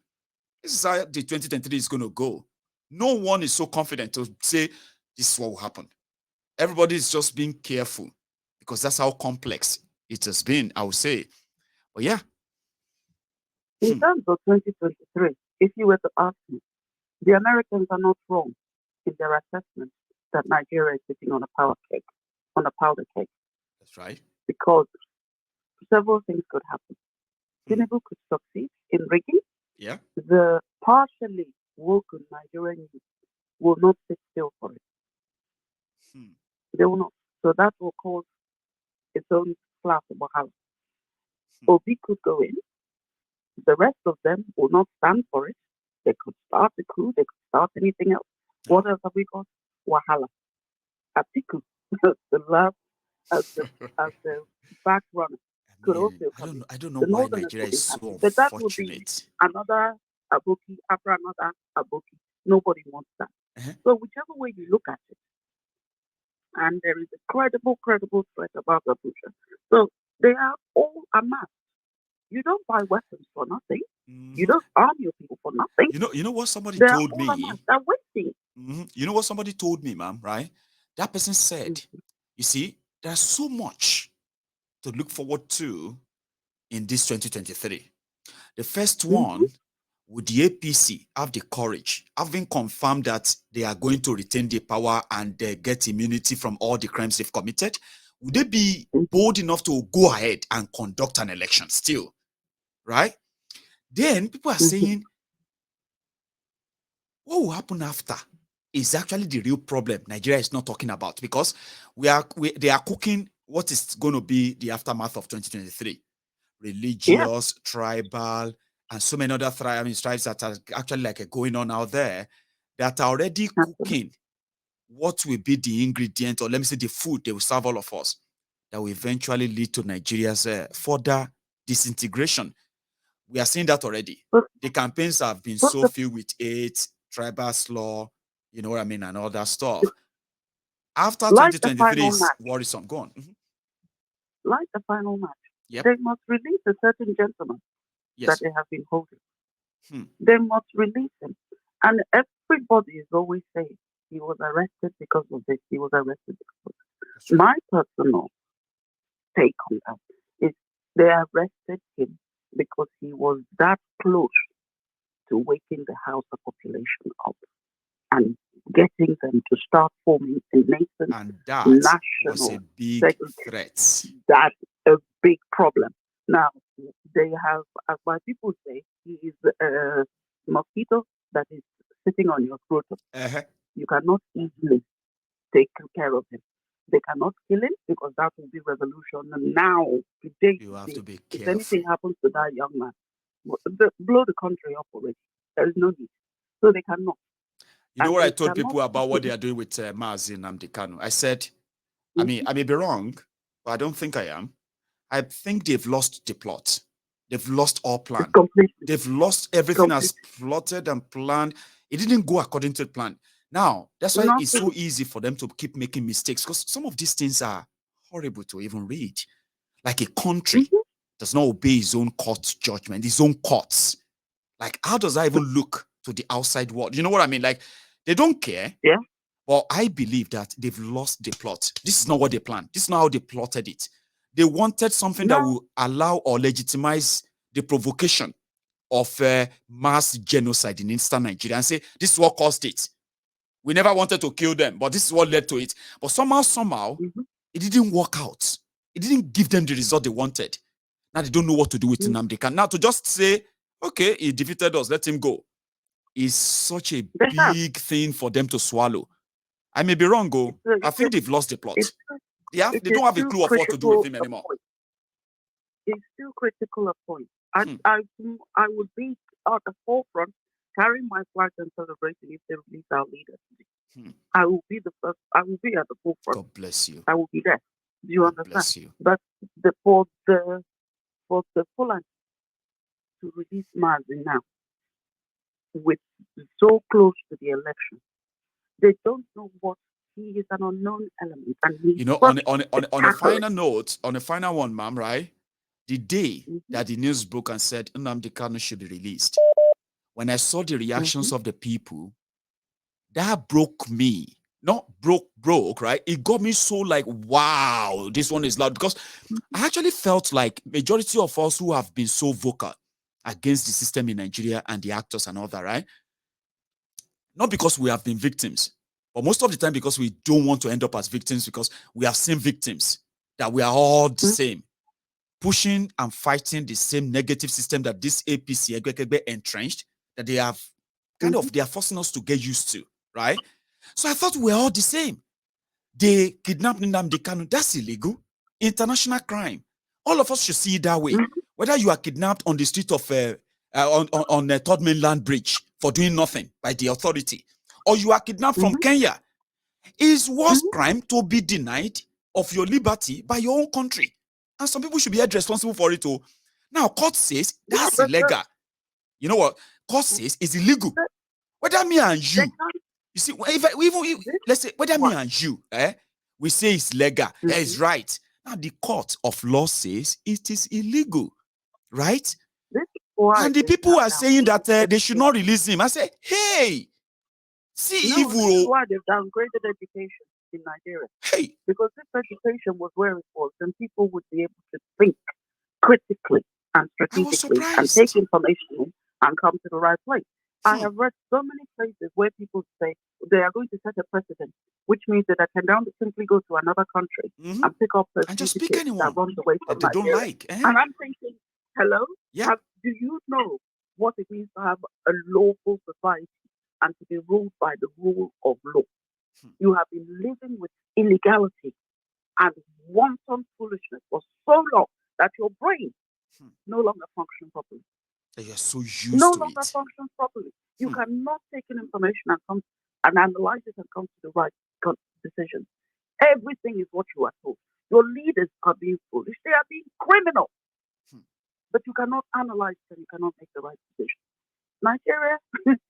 this is how the 2023 is going to go. No one is so confident to say this is what will happen. Everybody is just being careful because that's how complex it has been, I would say. But yeah. In terms of 2023, if you were to ask me, the Americans are not wrong in their assessment that Nigeria is sitting on a powder cake, That's right. because several things could happen. Hmm. Tinubu could succeed in rigging. Yeah. The partially woken Nigerian youth will not sit still for it. Hmm. They will not. So that will cause its own class of Wahala. Hmm. Obi could go in. The rest of them will not stand for it. They could start the coup. They could start anything else. Yeah. What else have we got? Wahala. Atiku, the last as the back runner, could also come in. I don't know The why Northerners Nigeria will is be so happy. But that will be unfortunate. another Aboki after another Aboki. Nobody wants that. Uh-huh. So whichever way you look at it, and there is a credible threat about Abuja. So they are all amassed. You don't buy weapons for nothing. Mm-hmm. You don't arm your people for nothing. You know what somebody They are told all me? amassed. They're waiting. Mm-hmm. You know what somebody told me, ma'am, right? That person said, you see, there's so much to look forward to in this 2023. The first one, would the APC have the courage, having confirmed that they are going to retain the power and get immunity from all the crimes they've committed? Would they be bold enough to go ahead and conduct an election still? Right? Then people are saying, what will happen after is actually the real problem Nigeria is not talking about, because they are cooking what is going to be the aftermath of 2023. Religious, tribal, and so many other tribes that are actually like going on out there that are already cooking what will be the ingredient, or let me say the food they will serve all of us, that will eventually lead to Nigeria's further disintegration. We are seeing that already. The campaigns have been so filled with hate, tribal slaw, you know what I mean, and all that stuff. After Like 2023 is worrisome. Go on. Mm-hmm. Like the final match. Yep. They must release a certain gentleman that they have been holding. They must release him. And everybody is always saying he was arrested because of this, he was arrested because of this. Right. My personal take on that is they arrested him because he was that close to waking the Hausa population up and getting them to start forming a nascent and that was a national big threat. That's a big problem. Now, they have, as my people say, he is a mosquito that is sitting on your throat. You cannot easily take care of him. They cannot kill him because that will be revolution. And now, today, you have to be if careful. anything happens to that young man, blow the country up already. There is no need. So they cannot. You know what I told people about what they are doing with Mazi Nnamdi Kanu? I said, I may be wrong, but I don't think I am. I think they've lost the plot. They've lost all plan. They've lost everything as plotted and planned. It didn't go according to the plan. Now, that's why it's so easy for them to keep making mistakes, because some of these things are horrible to even read. Like a country does not obey his own court judgment, his own courts. Like, how does that even look to the outside world? You know what I mean? Like, they don't care. Yeah. But I believe that they've lost the plot. This is not what they planned. This is not how they plotted it. They wanted something that will allow or legitimize the provocation of mass genocide in Eastern Nigeria and say, this is what caused it. We never wanted to kill them, but this is what led to it. But somehow, it didn't work out. It didn't give them the result they wanted. Now they don't know what to do with Nnamdi Kanu. Now to just say, okay, he defeated us, let him go, is such a big thing for them to swallow. I may be wrong, I think they've lost the plot. They don't have a clue of what to do with him anymore. It's still critical of point. I would be at the forefront, carrying my flag and celebrating if they release our leader. I will be the first. I will be at the forefront. God bless you. I will be there. Do you God understand? bless you. But for the Fulani to release Mazi now, with so close to the election, they don't know what he is, an unknown element, and on a final note, on a final one, ma'am, right? The day that the news broke and said Nnamdi Kanu should be released, when I saw the reactions of the people, that broke me. Not broke, right? It got me so like, wow, this one is loud. Because I actually felt like majority of us who have been so vocal against the system in Nigeria and the actors and all that, right? Not because we have been victims, but most of the time because we don't want to end up as victims, because we have seen victims, that we are all the same, pushing and fighting the same negative system that this APC entrenched, that they have they are forcing us to get used to, right? So I thought we're all the same. They kidnapped Nnamdi Kanu. That's illegal. International crime. All of us should see it that way. Whether you are kidnapped on the street of on the Third Mainland Bridge for doing nothing by the authority, or you are kidnapped from Kenya, it's worse crime to be denied of your liberty by your own country. And some people should be held responsible for it too. Now, court says that's illegal. You know what? Court says it's illegal. Whether me and you, you see, let's say whether me and you, we say it's legal, it's right. Now the court of law says it is illegal, right? And the people are saying that they should not release him. I say, hey, see evil. This is why they've downgraded education in Nigeria. Hey, because if education was where it was, then people would be able to think critically and strategically and take information and come to the right place. I have read so many places where people say they are going to set a precedent, which means that I can now simply go to another country and pick up a and just pick anyone that runs away from that they Nigeria. don't like. And I'm thinking, hello? Yeah. Do you know what it means to have a lawful society and to be ruled by the rule of law? You have been living with illegality and wanton foolishness for so long that your brain no longer functions properly. You're so used no to longer it. functions properly. You cannot take in information and come and analyze it and come to the right decision. Everything is what you are told. Your leaders are being foolish. They are being criminal. But you cannot analyze it and you cannot make the right decision. Nigeria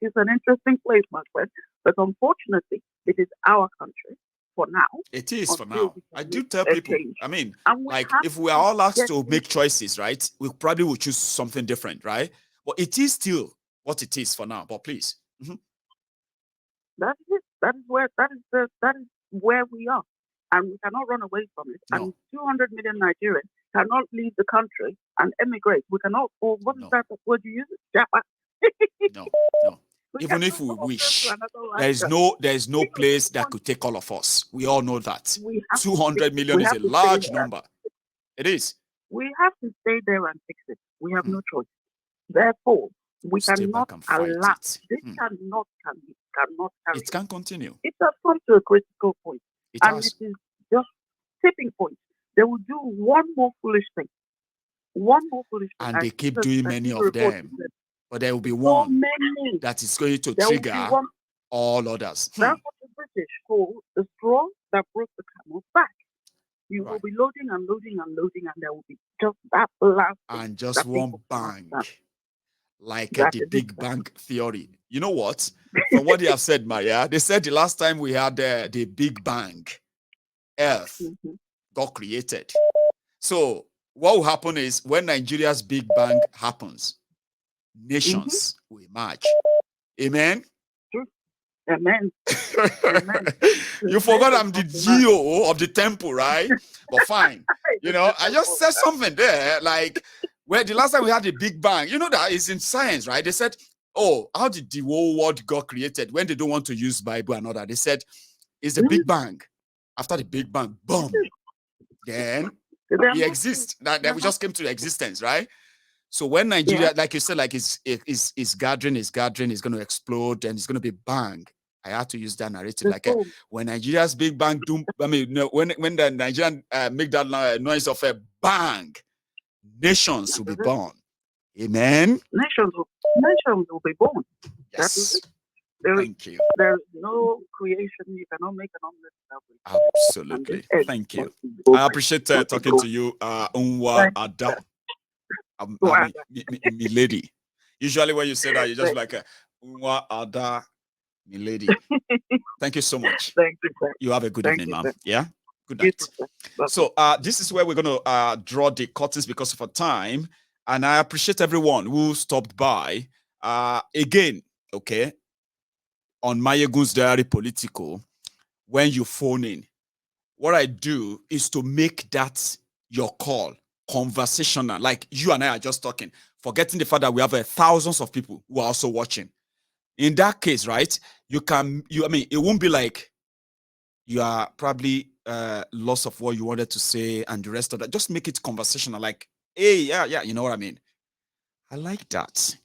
is an interesting place, my friend. But unfortunately, it is our country for now. It is for now. I do tell people, I mean, like if we are all asked to make choices, right, we probably will choose something different, right? But it is still what it is for now. But please. That is it. That is where we are. And we cannot run away from it. No. And 200 million Nigerians cannot leave the country and emigrate. We cannot, or what is that word you use? Japa. No. Even if we wish, there is no place that could take all of us. We all know that. 200 million is a large number. It is. We have to stay there and fix it. We have no choice. Therefore, we cannot allow this. Cannot carry. It can continue. It has come to a critical point. It is just tipping point. They will do one more foolish thing. And they keep doing many of them. But there will be one that is going to trigger all others. That's what the British call the straw that broke the camel's back. You will be loading and loading and loading, and there will be just that last. And just one bang. Like the Big Bang Theory. You know what? From what they have said, Maria, they said the last time we had the Big Bang, Earth got created. So what will happen is when Nigeria's Big Bang happens, nations will emerge. Amen? Amen. You forgot I'm the GO of the temple, right? But fine. You know, I just said something there, like, where the last time we had the Big Bang, you know that is in science, right? They said, oh, how did the whole world got created? When they don't want to use Bible and all that, they said, it's the Big Bang. After the Big Bang, boom. Then We exist. That we just came to existence, right? So when Nigeria, like you said, like is gathering, is going to explode, and it's going to be bang. I had to use that narrative, like when Nigeria's big bang doom. I mean, when the Nigerian make that noise of a bang, nations will be born. Amen. Nations will be born. Yes. Thank you. There's no creation you cannot make an omelet. Absolutely. Thank you. I appreciate talking to you, Unwa Ada. Me lady. Usually when you say that, you're just like Unwa Ada, me lady. Thank you so much. Thank you, sir. You have a good evening, ma'am. Yeah. Good night. So this is where we're going to draw the curtains because of our time, and I appreciate everyone who stopped by. Again, okay, on Mayegun's Diary Political, when you phone in, what I do is to make that your call conversational, like you and I are just talking, forgetting the fact that we have thousands of people who are also watching. In that case, right, I mean, it won't be like you are probably loss of what you wanted to say and the rest of that. Just make it conversational, like, hey, yeah, you know what I mean? I like that.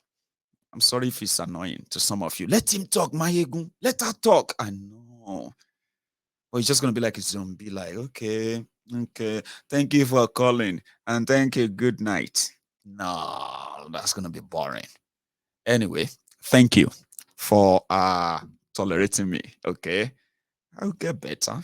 I'm sorry if it's annoying to some of you. Let him talk, Mayegun. Let her talk. I know. Or it's just going to be like, it's going to be like, okay. Thank you for calling. And thank you. Good night. No, that's going to be boring. Anyway, thank you for tolerating me. Okay. I'll get better.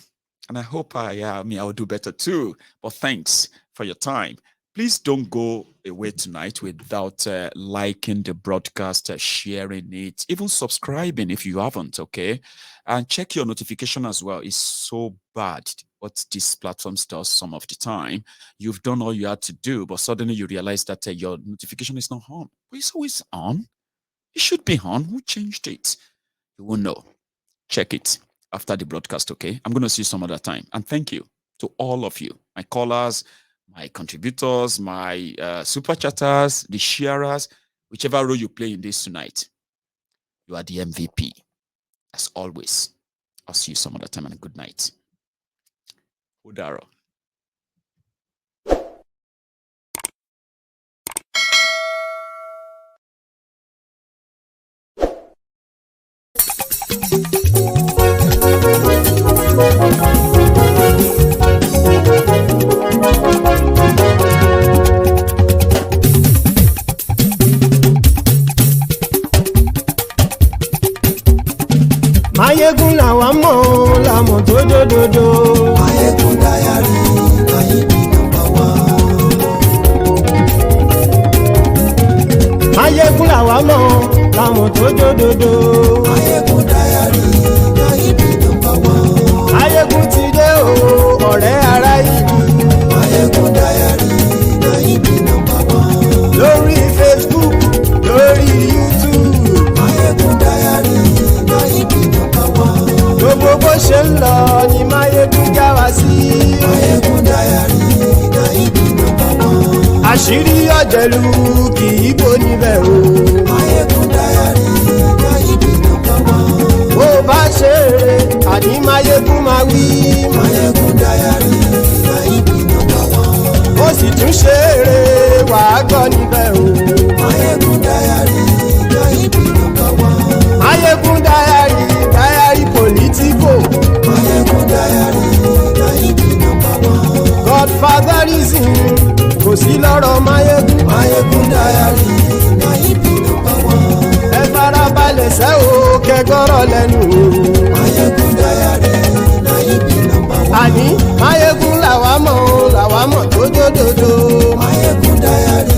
And I hope I will do better too. But thanks for your time. Please don't go away tonight without liking the broadcast, sharing it, even subscribing if you haven't, okay? And check your notification as well. It's so bad what these platforms does some of the time. You've done all you had to do, but suddenly you realize that your notification is not on. But it's always on. It should be on. Who changed it? You won't know. Check it after the broadcast, okay? I'm going to see you some other time. And thank you to all of you, my callers, my contributors, my super chatters, the sharers, whichever role you play in this tonight, you are the MVP. As always, I'll see you some other time, and good night. Udaro. Mayegun làwa mọ̀ làmọ̀ tó dòdòdò. Mayegun Diary láyé bí nọ́mbà wá. Mayegun làwa mọ̀ làmọ̀ tó dòdòdò. Mayegun Diary láyé bí nọ́mbà wá. Mayegun ti dé o ọ̀rẹ́ ara ìlú. Mayegun Diary láyé bí nọ́mbà wá. Lórí Facebook, lórí YouTube. Mayegun Diary láyé bí nọ́mbà wá. Gbogbo bó ṣe ń lọ ni Mayegun já wa sí. Mayegun Diary láyé bí nọ́mbà wá. Àṣírí ọ̀jẹ̀lú kì í bò níbẹ̀ o. Mayegun Diary láyé bí nọ́mbà wá. Bó bá ṣe eré àní Mayegun máa wí. Mayegun Diary láyé bí nọ́mbà wá. Ó sì tún ṣe eré wàá gbọ́ níbẹ̀ o. Mayegun Diary láyé bí nọ́mbà wá. Mayegun Diary Political. Mayegun Diary láyé bí nọ́mbà wá. Godfatherism kò sí lọ́rọ̀ Mayegun. Mayegun Diary láyé bí nọ́mbà wá. Ẹ farabalẹ̀ sẹ́ o kẹgọ́rọ̀ lẹ́nu o. Mayegun Diary láyé bí nọ́mbà wá. Àní Mayegun làwa mọ̀ tó dòdòdò. Mayegun Diary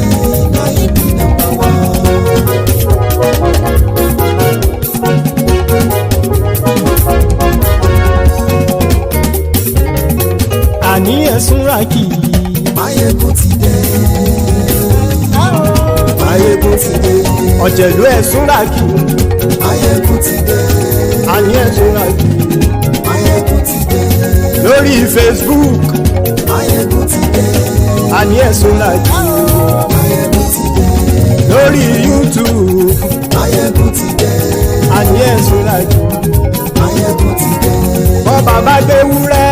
láyé bí nọ́mbà wá. Àní ẹ̀sùn ràkì. Mayegun ti dé. Mayegun ti dé. Ọ̀jẹ̀lú ẹ̀sùn ràkì. Mayegun ti dé. Àní ẹ̀sùn ràkì. Mayegun ti dé. Lórí Facebook. Mayegun ti dé. Àní ẹ̀sùn ràkì. Mayegun ti dé. Lórí YouTube. Mayegun ti dé. Àní ẹ̀sùn ràkì. Mayegun ti dé. Bọ́ bàbá gbé wúrẹ́.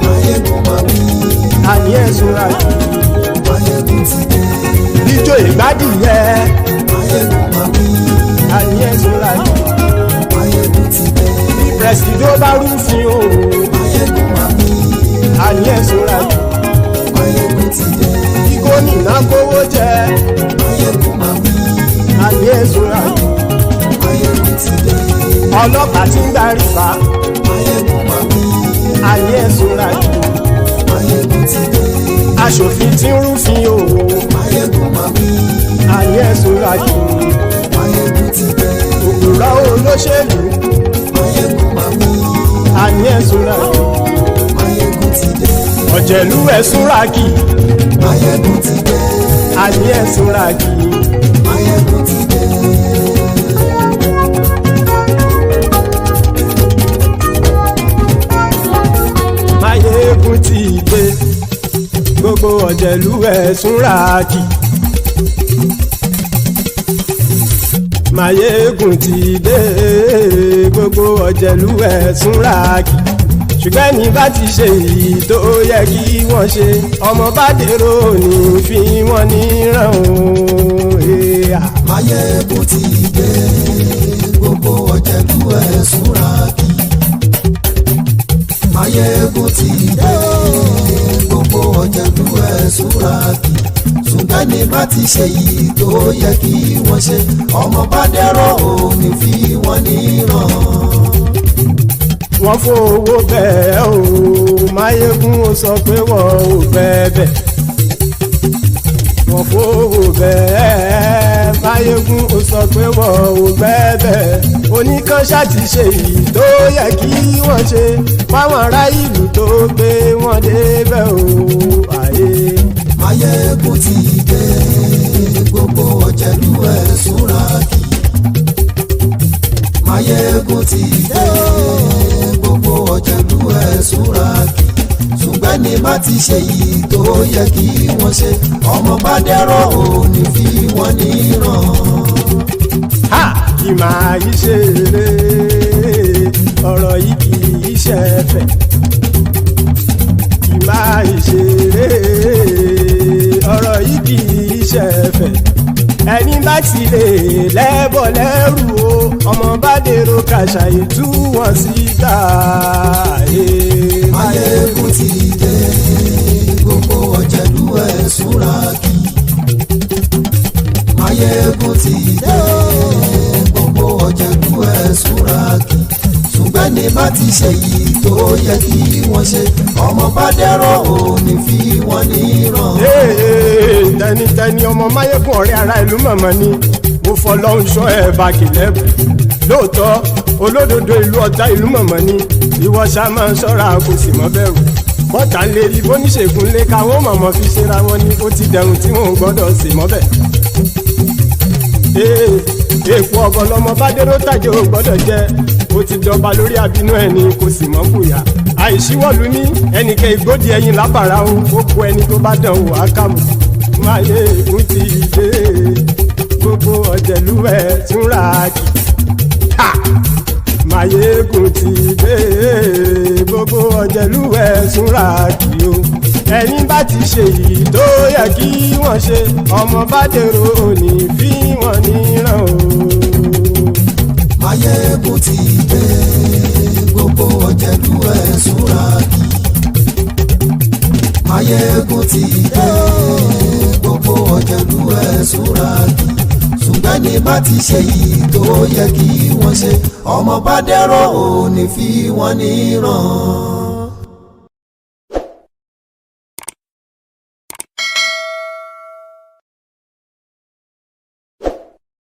Mayegun máa wí. Àní súnra kì. Máyégún ti dé. Ijó ìgbádìyẹ. Máyégún máa wí. Àníyẹ súnra kì. Máyégún ti dé. Bí pẹ̀sìdó bá rúfin o. Máyégún máa wí. Àníyẹ súnra kì. Máyégún ti dé. Bí gómìnà kówó jẹ. Máyégún máa wí. Àníyẹ súnra kì. Máyégún ti dé. Ọlọ́pàá tí ń darí bá. Máyégún máa wí. Àníyẹ súnra kì. Máyégún ti dé. Aṣòfin tí ń rúfin o. Máyégún máa wí. Àníyẹ súnra kì. Máyégún ti dé. Òpùrọ́ olóṣèlú. Máyégún máa wí. Àníyẹ súnra kì. Máyégún ti dé. Ọ̀jẹ̀lú ẹ̀ súnra kì. Máyégún ti dé. Àníyẹ súnra kì. Máyégún ti dé. Máyégún ti dé. Gbogbo ọ̀jẹ̀lú ẹ̀ súnra kì. Máyégún ti dé. Gbogbo ọ̀jẹ̀lú ẹ̀ súnra kì. Ṣùgbọ́n ní bá ti ṣe èyí tó yẹ kí wọ́n ṣe, ọmọ bá dèrò ní fi wọ́n níran o. Máyégún ti dé. Gbogbo ọ̀jẹ̀lú ẹ̀ súnra kì. Máyégún ti dé. Gbogbo ọ̀jẹ̀lú ẹ̀ súnra kì. Ṣùgbọ́n ní bá ti ṣe èyí tó yẹ kí wọ́n ṣe, ọmọ bá dèrò ní fi wọ́n níran. Wọ́n fowó bẹ́ẹ̀ o, Máyégún ó sọ pé wọ́n ò fẹ́ bẹ̀. Wọ́n fowó bẹ́ẹ̀, Máyégún ó sọ pé wọ́n ò fẹ́ bẹ̀. Oníkanṣá ti ṣe èyí tó yẹ kí wọ́n ṣe fáwọn ará ìlú tó gbé wọn débẹ̀ o. Àyè. Máyégún ti dé. Gbogbo ọ̀jẹ̀lú ẹ̀ súnra kì. Máyégún ti dé. Gbogbo ọ̀jẹ̀lú ẹ̀ súnra kì. Ṣùgbọ́n ní bá ti ṣe yìí tó yẹ kí wọ́n ṣe, ọmọ bá dẹ́rọ̀ ò ní fi wọ́n níran. Ha! Kì máa yí ṣe eré, ọ̀rọ̀ yìí kì í ṣe ẹ̀fẹ̀. Kì máa yí ṣe eré, ọ̀rọ̀ yìí kì í ṣe ẹ̀fẹ̀. Ẹni bá ti lè lẹ́bọ̀ lẹ́rù o, ọmọ bá dèrò kàṣàyè tú wọn síta. Máyégún ti dé. Gbogbo ọ̀jẹ̀lú ẹ̀ súnra kì. Máyégún ti dé. Gbogbo ọ̀jẹ̀lú ẹ̀ súnra kì. Ṣùgbọ́n ní bá ti ṣe yìí tó yẹ kí wọ́n ṣe, ọmọ bá dẹ́rọ̀ ò ní fi wọ́n níran. Tẹnitẹni ọmọ Máyégún ọ̀rẹ́ ara ìlú mọ̀mọ́ ni mo fọlọ́hún ṣọ́ ẹ̀ bá kìlẹ́bù. Lóòótọ́ olódodo ìlú ọ̀tá ìlú mọ̀mọ́ ni ìwọ ṣá máa ń ṣọ́ra kò sì mọ́ bẹ̀rù. Bọ́tà ń lè rí bóníṣègùn lé káwọn mọ̀mọ́ fi ṣera wọn ni ó ti dẹrùn tí wọn ò gbọ́dọ̀ sè mọ́bẹ̀. Èèpo ọ̀bọ̀ lọmọ bá dérò tàjẹ́ ò gbọ́dọ̀ jẹ́, ó ti dọba lórí àbínú ẹni kò sì mọ́ fòyà. Àìsíwọ́lu ní ẹnìkẹ́ ìgbódì ẹyin lábàrá o, ó kó ẹni tó bá dán o àkàmù. Máyégún ti dé. Gbogbo ọ̀jẹ̀lú ẹ̀ súnra kì. Máyégún ti dé. Gbogbo ọ̀jẹ̀lú ẹ̀ súnra kì o. Ẹni bá ti ṣe yìí tó yẹ kí wọ́n ṣe, ọmọ bá dèrò òní fi wọ́n níran o. Máyégún ti dé. Gbogbo ọ̀jẹ̀lú ẹ̀ súnra kì. Máyégún ti dé. Gbogbo ọ̀jẹ̀lú ẹ̀ súnra kì. Ṣùgbọ́n ní bá ti ṣe yìí tó yẹ kí wọ́n ṣe, ọmọ bá dẹ́rọ̀ ò ní fi wọ́n níran.